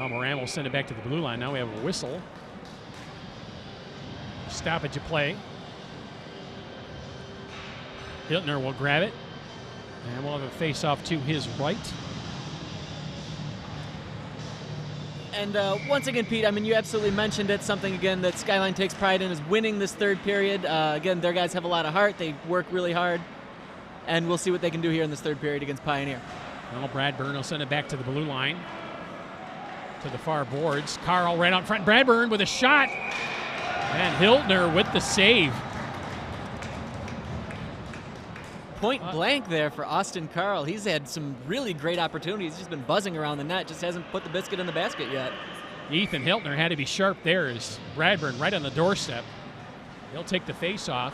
Moran will send it back to the blue line. Now we have a whistle. Stoppage of play. Hiltner will grab it. And we'll have a face-off to his right. And once again, Pete, I mean, you absolutely mentioned it. Something, again, that Skyline takes pride in is winning this third period. Again, their guys have a lot of heart. They work really hard. And we'll see what they can do here in this third period against Pioneer. Well, Bradburn will send it back to the blue line. To the far boards. Carl right out front. Bradburn with a shot. And Hiltner with the save. Point blank there for Austin Carl. He's had some really great opportunities. He's been buzzing around the net, just hasn't put the biscuit in the basket yet. Ethan Hiltner had to be sharp there as Bradburn right on the doorstep. He'll take the face off.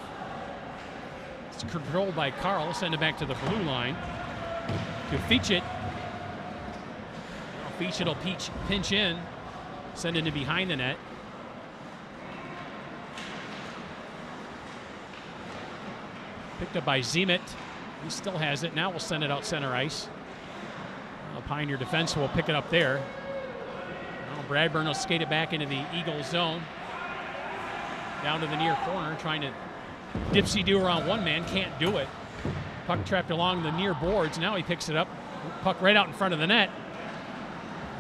It's controlled by Carl. Send it back to the blue line. To Feachit. Feachit will pinch in. Send it to behind the net. Picked up by Zemet. He still has it. Now we'll send it out center ice. Pioneer defense will pick it up there. Now Bradburn will skate it back into the Eagle zone. Down to the near corner, trying to dipsy-do around one man. Can't do it. Puck trapped along the near boards. Now he picks it up. Puck right out in front of the net.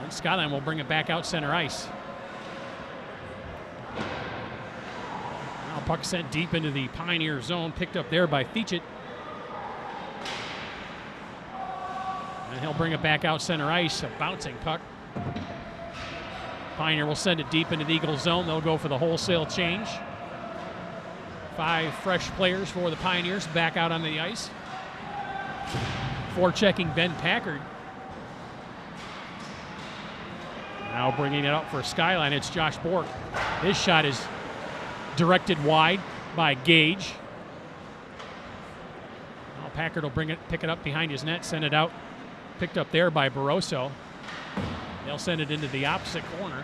And Skyline will bring it back out center ice. Now puck sent deep into the Pioneer zone, picked up there by Feechit. And he'll bring it back out center ice, a bouncing puck. Pioneer will send it deep into the Eagle zone. They'll go for the wholesale change. 5 fresh players for the Pioneers back out on the ice. Forechecking Ben Packard. Now bringing it up for Skyline, it's Josh Bork. His shot is directed wide by Gage. Now Packard will pick it up behind his net, send it out. Picked up there by Barroso. They'll send it into the opposite corner.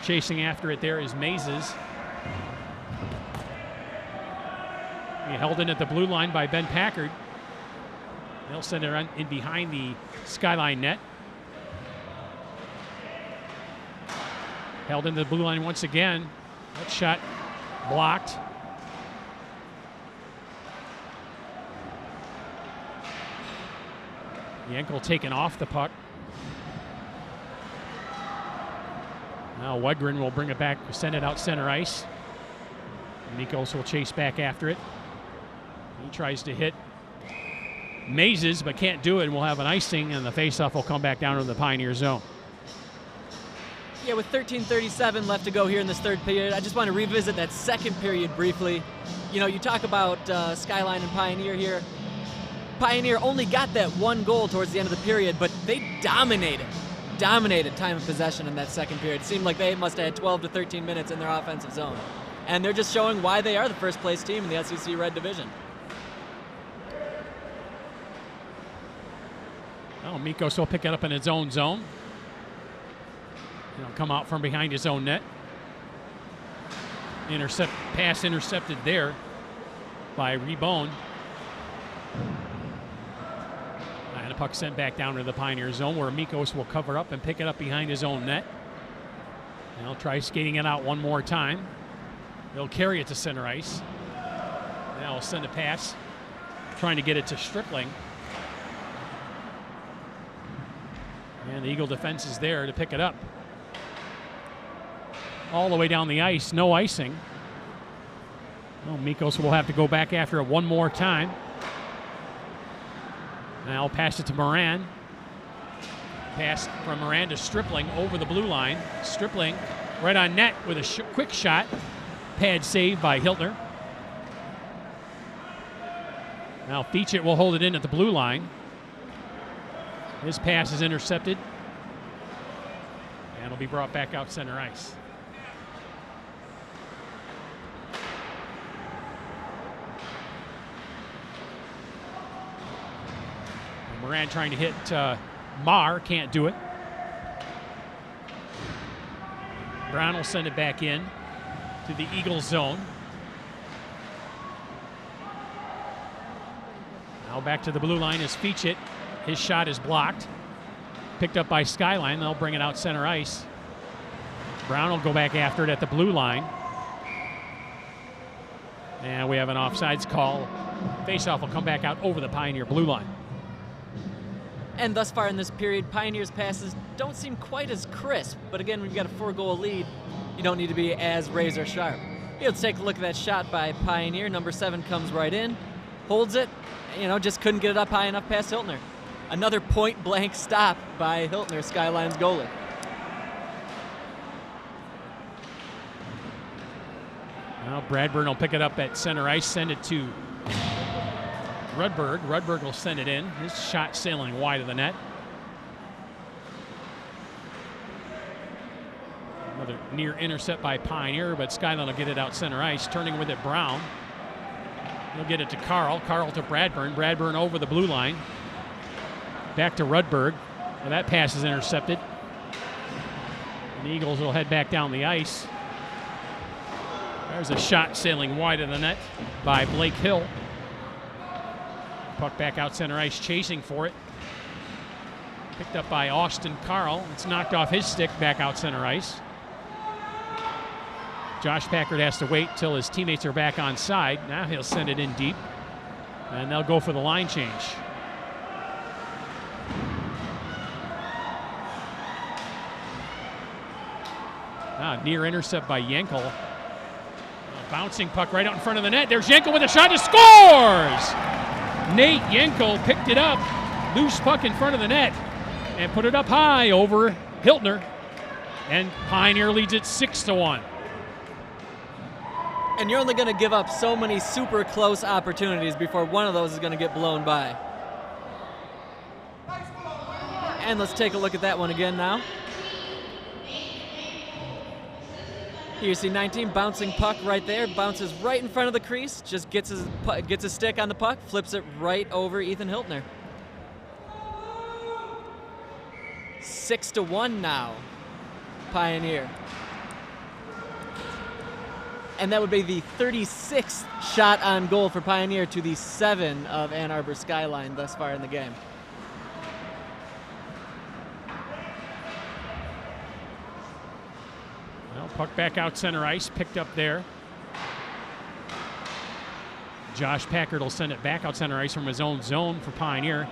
Chasing after it there is Mazes. He held in at the blue line by Ben Packard. They'll send it in behind the Skyline net. Held into the blue line once again. That shot blocked. Yankel taken off the puck. Now Wedgren will bring it back, send it out center ice. Mikos will chase back after it. He tries to hit Mazes, but can't do it, and we'll have an icing, and the faceoff will come back down to the Pioneer zone. Yeah, with 13:37 left to go here in this third period, I just want to revisit that second period briefly. You know, you talk about Skyline and Pioneer here. Pioneer only got that one goal towards the end of the period, but they dominated time of possession in that second period. It seemed like they must have had 12 to 13 minutes in their offensive zone. And they're just showing why they are the first place team in the SEC Red Division. Oh, Mikos will pick it up in his own zone. He'll come out from behind his own net. Pass intercepted there by Rebone. And a puck sent back down to the Pioneer zone where Mikos will cover up and pick it up behind his own net. And he'll try skating it out one more time. He'll carry it to center ice. Now he'll send a pass, trying to get it to Stripling. And the Eagle defense is there to pick it up. All the way down the ice, no icing. Well, Mikos will have to go back after it one more time. Now I'll pass it to Moran. Pass from Moran to Stripling over the blue line. Stripling right on net with a quick shot. Pad save by Hiltner. Now Feechit will hold it in at the blue line. His pass is intercepted. And it'll be brought back out center ice. Moran trying to hit Marr, can't do it. Brown will send it back in to the Eagles zone. Now back to the blue line is Feechit. His shot is blocked. Picked up by Skyline. They'll bring it out center ice. Brown will go back after it at the blue line. And we have an offsides call. Faceoff will come back out over the Pioneer blue line. And thus far in this period, Pioneer's passes don't seem quite as crisp. But again, when you've got a 4-goal lead, you don't need to be as razor sharp. Let's take a look at that shot by Pioneer. Number 7 comes right in, holds it, just couldn't get it up high enough past Hiltner. Another point-blank stop by Hiltner, Skyline's goalie. Now Bradburn will pick it up at center ice, send it to Rudberg. Rudberg will send it in. His shot sailing wide of the net. Another near intercept by Pioneer, but Skyline will get it out center ice. Turning with it, Brown. He'll get it to Carl. Carl to Bradburn. Bradburn over the blue line. Back to Rudberg. Well, that pass is intercepted. And the Eagles will head back down the ice. There's a shot sailing wide of the net by Blake Hill. Puck back out center ice, chasing for it. Picked up by Austin Carl. It's knocked off his stick, back out center ice. Josh Packard has to wait till his teammates are back on side. Now he'll send it in deep. And they'll go for the line change. Near intercept by Yankel. Bouncing puck right out in front of the net. There's Yankel with a shot and scores! Nate Yankel picked it up. Loose puck in front of the net and put it up high over Hiltner. And Pioneer leads it 6-1. And you're only going to give up so many super close opportunities before one of those is going to get blown by. And let's take a look at that one again now. Here you see 19 bouncing puck right there, bounces right in front of the crease, just gets his stick on the puck, flips it right over Ethan Hiltner. 6-1 now, Pioneer. And that would be the 36th shot on goal for Pioneer to the 7 of Ann Arbor Skyline thus far in the game. Well, puck back out center ice, picked up there. Josh Packard will send it back out center ice from his own zone for Pioneer.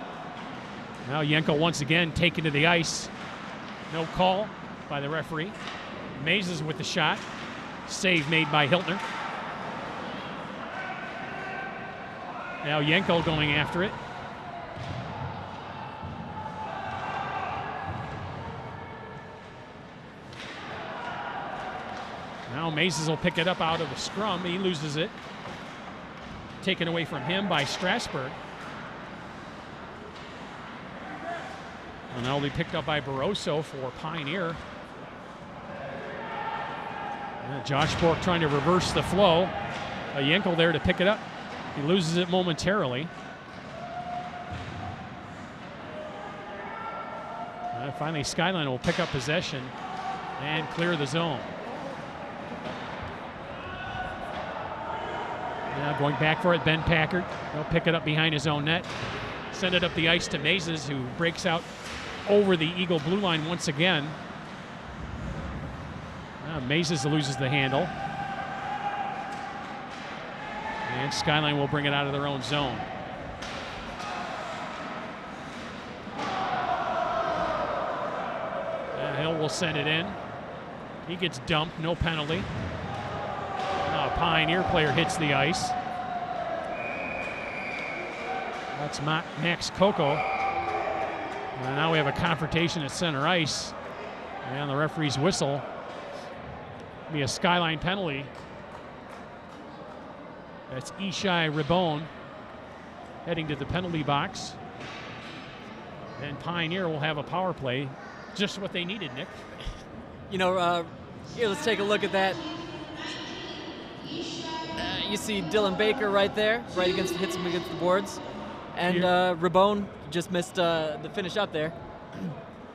Now Yankel once again taken to the ice. No call by the referee. Mazes with the shot. Save made by Hiltner. Now Yankel going after it. Now Mazes will pick it up out of the scrum. He loses it. Taken away from him by Strasburg. And that'll be picked up by Barroso for Pioneer. Josh Bork trying to reverse the flow. Yankel there to pick it up. He loses it momentarily. Finally, Skyline will pick up possession and clear the zone. Now going back for it, Ben Packard. He'll pick it up behind his own net. Send it up the ice to Mazes, who breaks out over the Eagle blue line once again. Mazes loses the handle. And Skyline will bring it out of their own zone. Hill will send it in. He gets dumped, no penalty. Now a Pioneer player hits the ice. That's Max Coco. And now we have a confrontation at center ice. And the referee's whistle. Be a Skyline penalty. That's Ishai Ribon heading to the penalty box. And Pioneer will have a power play. Just what they needed, Nick. You know, here, let's take a look at that. You see Dylan Baker right there, hits him against the boards. And Ribon just missed the finish up there.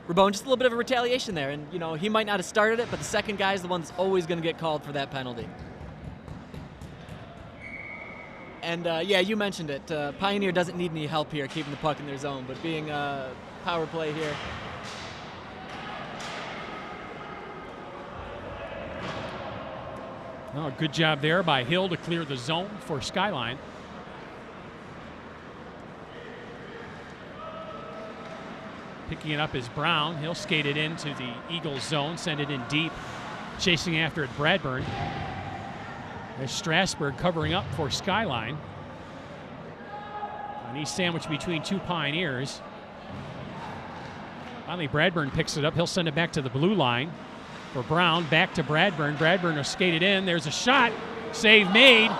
Ribon, just a little bit of a retaliation there. And, you know, he might not have started it, but the second guy is the one that's always going to get called for that penalty. And, yeah, you mentioned it. Pioneer doesn't need any help here keeping the puck in their zone, but being a power play here. Oh, good job there by Hill to clear the zone for Skyline. Picking it up is Brown. He'll skate it into the Eagles zone, send it in deep. Chasing after it, Bradburn. There's Strasburg covering up for Skyline. And he's sandwiched between two Pioneers. Finally, Bradburn picks it up. He'll send it back to the blue line for Brown. Back to Bradburn. Bradburn will skate it in. There's a shot. Save made.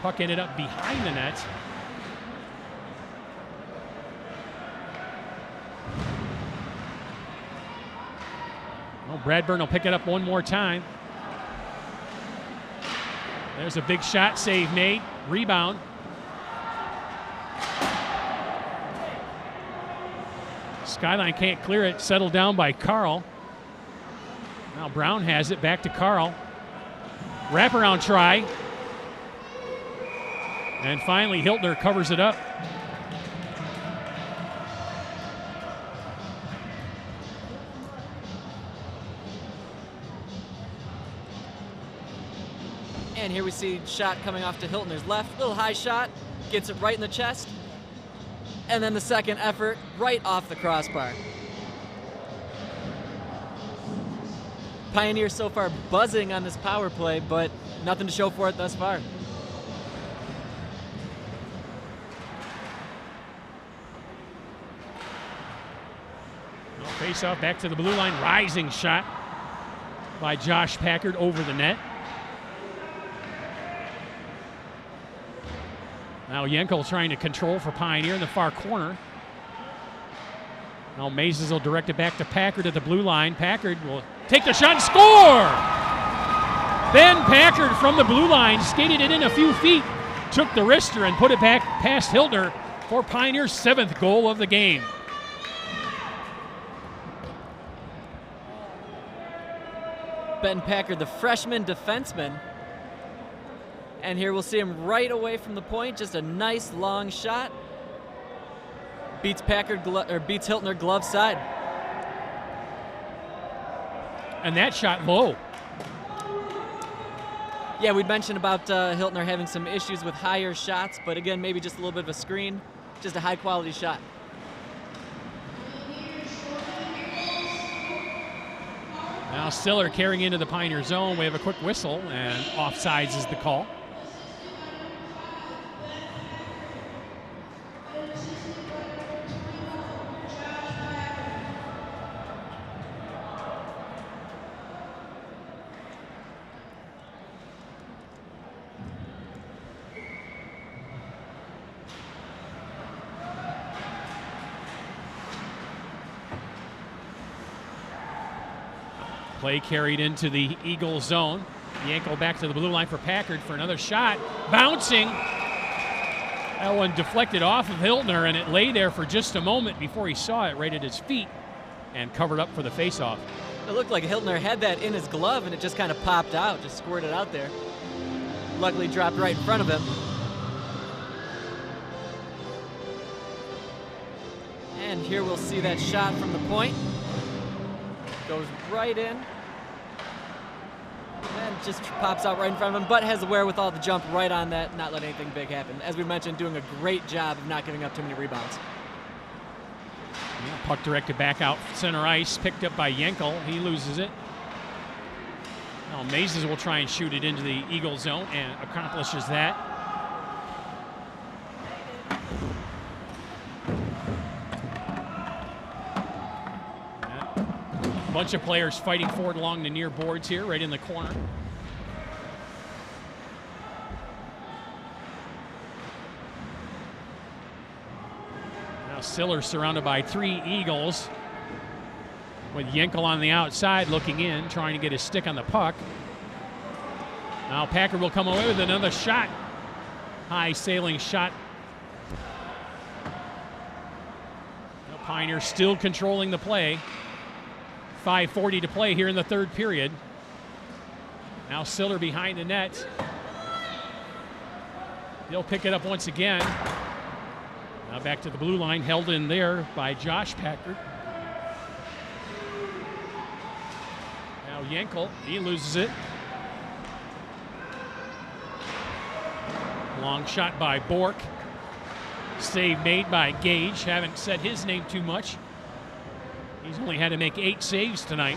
Puck ended up behind the net. Well, Bradburn will pick it up one more time. There's a big shot, save made, rebound. Skyline can't clear it, settled down by Carl. Now Brown has it, back to Carl. Wraparound try. And finally Hiltner covers it up. And here we see shot coming off to Hiltner's left. Little high shot, gets it right in the chest. And then the second effort right off the crossbar. Pioneers so far buzzing on this power play, but nothing to show for it thus far. Face off back to the blue line. Rising shot by Josh Packard over the net. Now Yenkel trying to control for Pioneer in the far corner. Now Mazes will direct it back to Packard at the blue line. Packard will take the shot and score! Ben Packard from the blue line skated it in a few feet, took the wrister and put it back past Hildner for Pioneer's 7th goal of the game. Ben Packard, the freshman defenseman. And here we'll see him right away from the point. Just a nice long shot. Beats beats Hiltner glove side. And that shot low. Yeah, we'd mentioned about Hiltner having some issues with higher shots, but again, maybe just a little bit of a screen. Just a high quality shot. Now Stiller carrying into the Pioneer zone. We have a quick whistle, and offsides is the call. Play carried into the Eagle zone. Yankel back to the blue line for Packard for another shot. Bouncing. That one deflected off of Hiltner, and it lay there for just a moment before he saw it right at his feet and covered up for the faceoff. It looked like Hiltner had that in his glove, and it just kind of popped out, just squirted out there. Luckily dropped right in front of him. And here we'll see that shot from the point. Goes right in. And just pops out right in front of him, but has the wherewithal to jump right on that, not let anything big happen. As we mentioned, doing a great job of not giving up too many rebounds. Yeah, puck directed back out center ice, picked up by Yenkel. He loses it. Now Mazes will try and shoot it into the Eagle zone and accomplishes that. Bunch of players fighting forward along the near boards here, right in the corner. Now Siller surrounded by 3 Eagles, with Yenkel on the outside looking in, trying to get his stick on the puck. Now Packard will come away with another shot. High sailing shot. The Pioneers still controlling the play. 5:40 to play here in the third period. Now Siller behind the net. He'll pick it up once again. Now back to the blue line, held in there by Josh Packard. Now Yenkel, he loses it. Long shot by Bork. Save made by Gage. Haven't said his name too much. He's only had to make 8 saves tonight.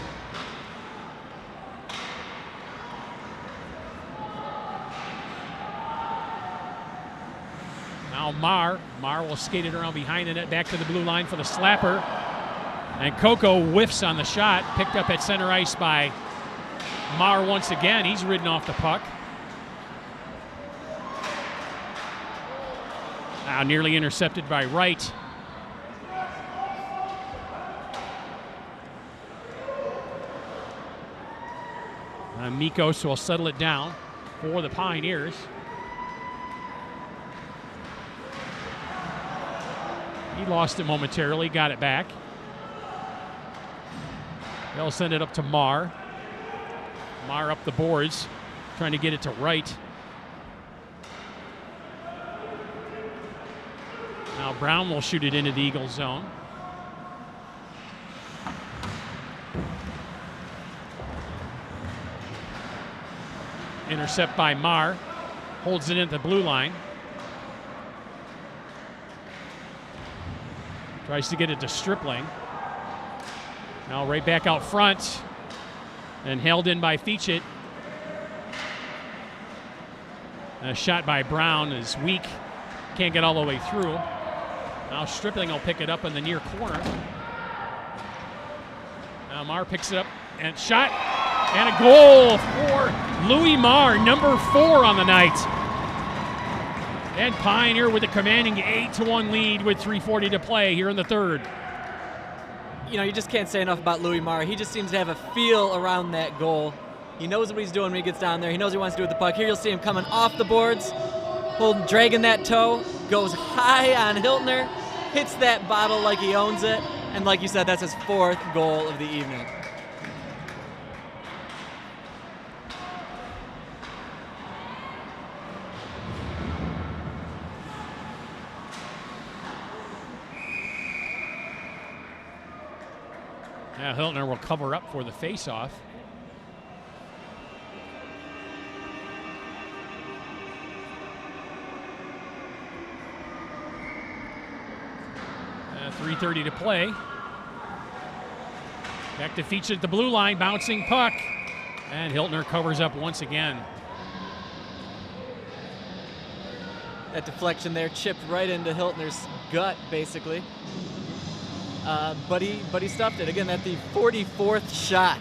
Now Marr will skate it around behind the net, back to the blue line for the slapper. And Coco whiffs on the shot, picked up at center ice by Marr once again. He's ridden off the puck. Now nearly intercepted by Wright. Mikos will settle it down for the Pioneers. He lost it momentarily, got it back. They'll send it up to Marr. Marr up the boards, trying to get it to Wright. Now Brown will shoot it into the Eagle zone. Intercept by Marr. Holds it into the blue line. Tries to get it to Stripling. Now right back out front. And held in by Feachit. A shot by Brown is weak. Can't get all the way through. Now Stripling will pick it up in the near corner. Now Marr picks it up and shot. And a goal for Louis Marr, number 4 on the night. And Pioneer with a commanding 8-1 lead with 3:40 to play here in the third. You know, you just can't say enough about Louis Marr. He just seems to have a feel around that goal. He knows what he's doing when he gets down there. He knows what he wants to do with the puck. Here you'll see him coming off the boards, dragging that toe, goes high on Hiltner, hits that bottle like he owns it, and like you said, that's his 4th goal of the evening. Now Hiltner will cover up for the faceoff. .3:30 to play. Back to Feachit at the blue line, bouncing puck. And Hiltner covers up once again. That deflection there chipped right into Hiltner's gut, basically. But he stuffed it. Again, that's the 44th shot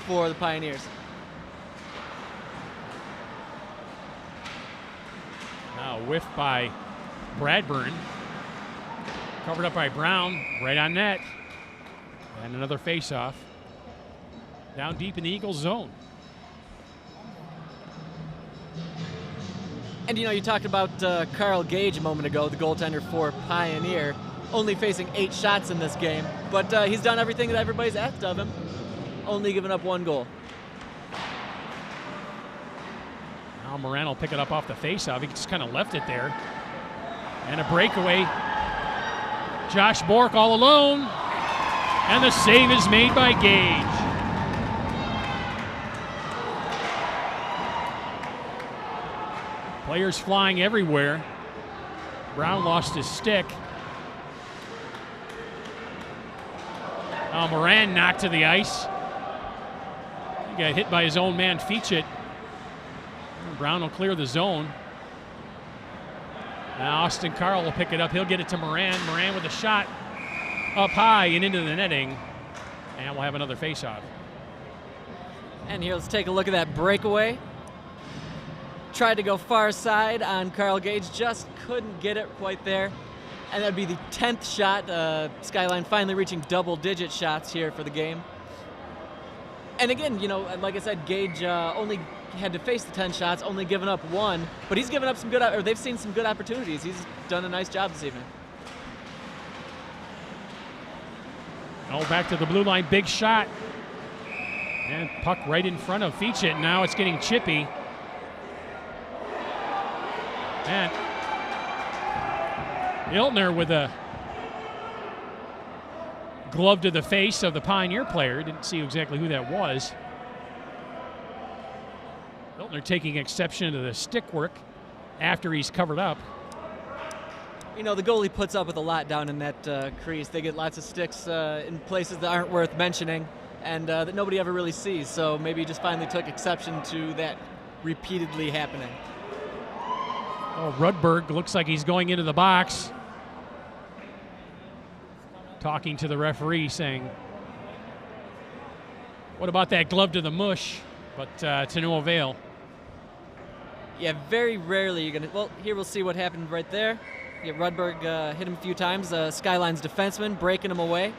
for the Pioneers. Now whiffed by Bradburn. Covered up by Brown, right on net. And another faceoff. Down deep in the Eagles zone. And you know, you talked about Carl Gage a moment ago, the goaltender for Pioneer, only facing 8 shots in this game. But he's done everything that everybody's asked of him, only giving up 1 goal. Now Moran will pick it up off the faceoff. He just kind of left it there. And a breakaway. Josh Bork all alone. And the save is made by Gage. Players flying everywhere. Brown lost his stick. Moran knocked to the ice. He got hit by his own man, Feachit. Brown will clear the zone. Now Austin Carl will pick it up. He'll get it to Moran. Moran with a shot up high and into the netting. And we'll have another faceoff. And here, let's take a look at that breakaway. Tried to go far side on Carl Gage, just couldn't get it quite there. And that'd be the 10th shot. Skyline finally reaching double-digit shots here for the game. And again, you know, like I said, Gage only had to face the 10 shots, only given up 1, but he's given up some good, or they've seen some good opportunities. He's done a nice job this evening. Oh, back to the blue line, big shot. And puck right in front of Feachit. Now it's getting chippy. And Hiltner with a glove to the face of the Pioneer player. Didn't see exactly who that was. Hiltner taking exception to the stick work after he's covered up. You know, the goalie puts up with a lot down in that crease. They get lots of sticks in places that aren't worth mentioning and that nobody ever really sees. So maybe he just finally took exception to that repeatedly happening. Oh, Rudberg looks like he's going into the box. Talking to the referee saying, what about that glove to the mush? But to no avail. Yeah, very rarely you're going to, well, here we'll see what happened right there. Yeah, Rudberg hit him a few times. Skyline's defenseman breaking him away.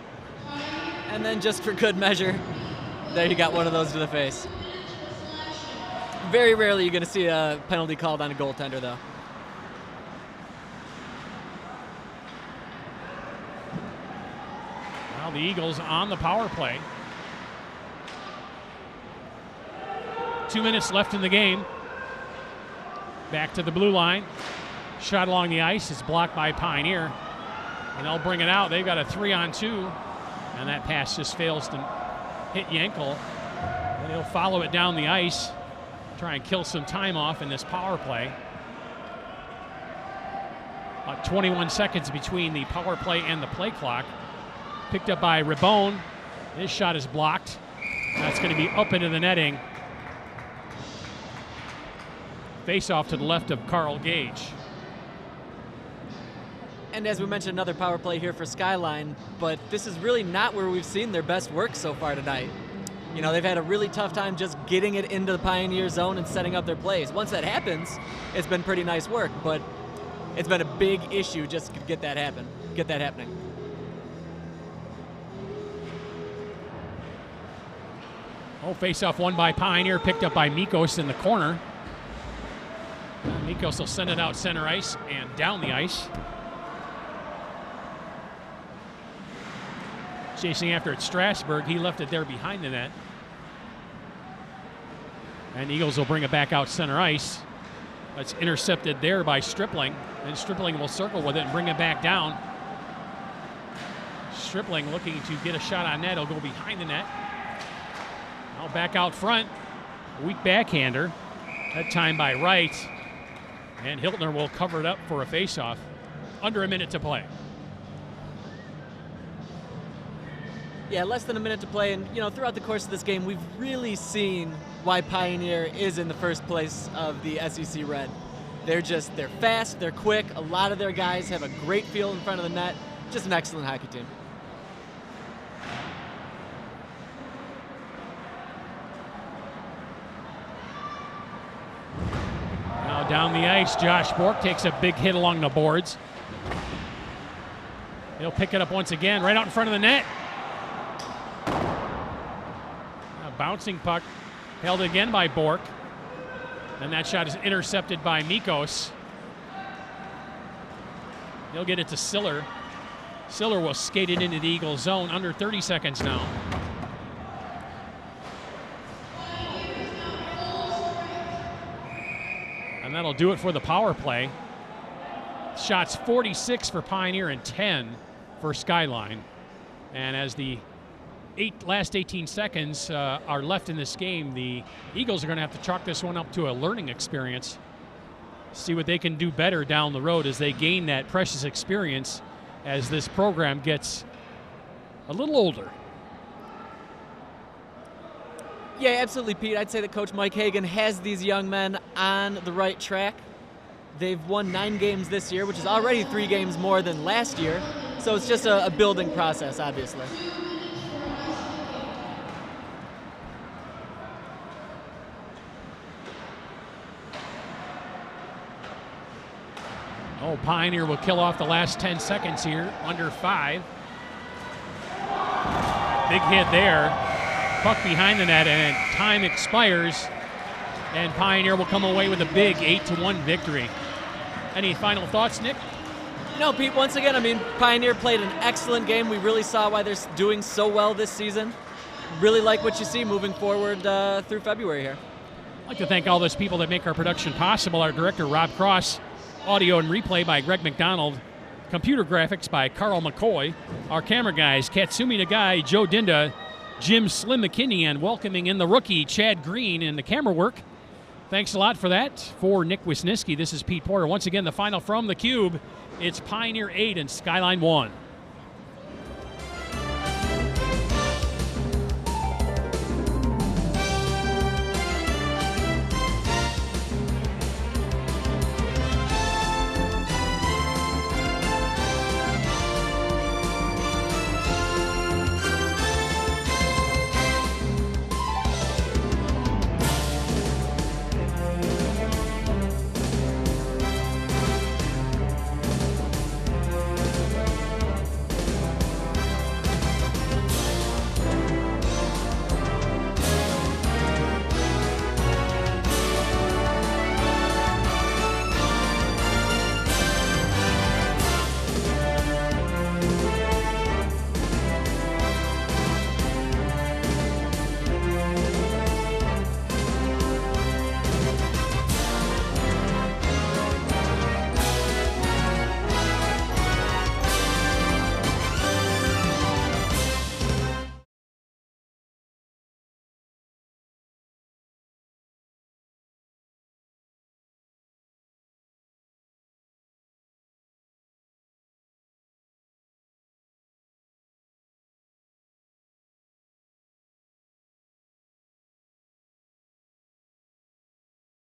And then just for good measure, there you got one of those to the face. Very rarely you're going to see a penalty called on a goaltender, though. Well, the Eagles on the power play. 2 minutes left in the game. Back to the blue line. Shot along the ice is blocked by Pioneer. And they'll bring it out. They've got a 3-on-2. And that pass just fails to hit Yankel. And he'll follow it down the ice. Try and kill some time off in this power play. About 21 seconds between the power play and the play clock. Picked up by Ribone. His shot is blocked. That's going to be up into the netting. Face off to the left of Carl Gage. And as we mentioned, another power play here for Skyline, but this is really not where we've seen their best work so far tonight. You know, they've had a really tough time just getting it into the Pioneer zone and setting up their plays. Once that happens, it's been pretty nice work, but it's been a big issue just to get that happening. Oh, face-off won by Pioneer, picked up by Mikos in the corner. Mikos will send it out center ice and down the ice. Chasing after it, Strasburg. He left it there behind the net. And Eagles will bring it back out center ice. That's intercepted there by Stripling. And Stripling will circle with it and bring it back down. Stripling looking to get a shot on net. He'll go behind the net. Now back out front. A weak backhander. That time by Wright. And Hiltner will cover it up for a faceoff. Under a minute to play. Yeah, less than a minute to play, and throughout the course of this game, we've really seen why Pioneer is in the first place of the SEC Red. They're fast, they're quick. A lot of their guys have a great feel in front of the net. Just an excellent hockey team. Now down the ice, Josh Bork takes a big hit along the boards. He'll pick it up once again, right out in front of the net. Bouncing puck held again by Bork. And that shot is intercepted by Mikos. He'll get it to Siller. Siller will skate it into the Eagles zone. Under 30 seconds now. And that'll do it for the power play. Shots 46 for Pioneer and 10 for Skyline. And as the last 18 seconds are left in this game, the Eagles are going to have to chalk this one up to a learning experience. See what they can do better down the road as they gain that precious experience as this program gets a little older. Yeah, absolutely, Pete. I'd say that Coach Mike Hagan has these young men on the right track. They've won 9 games this year, which is already 3 games more than last year. So it's just a building process, obviously. Oh, Pioneer will kill off the last 10 seconds here, under 5. Big hit there. Puck behind the net, and time expires. And Pioneer will come away with a big 8-1 victory. Any final thoughts, Nick? No, Pete, once again, Pioneer played an excellent game. We really saw why they're doing so well this season. Really like what you see moving forward through February here. I'd like to thank all those people that make our production possible. Our director, Rob Cross. Audio and replay by Greg McDonald. Computer graphics by Carl McCoy. Our camera guys, Katsumi Nagai, Joe Dinda, Jim Slim McKinney, and welcoming in the rookie, Chad Green, in the camera work. Thanks a lot for that. For Nick Wisniewski, this is Pete Porter. Once again, the final from the Cube. It's Pioneer 8 and Skyline 1.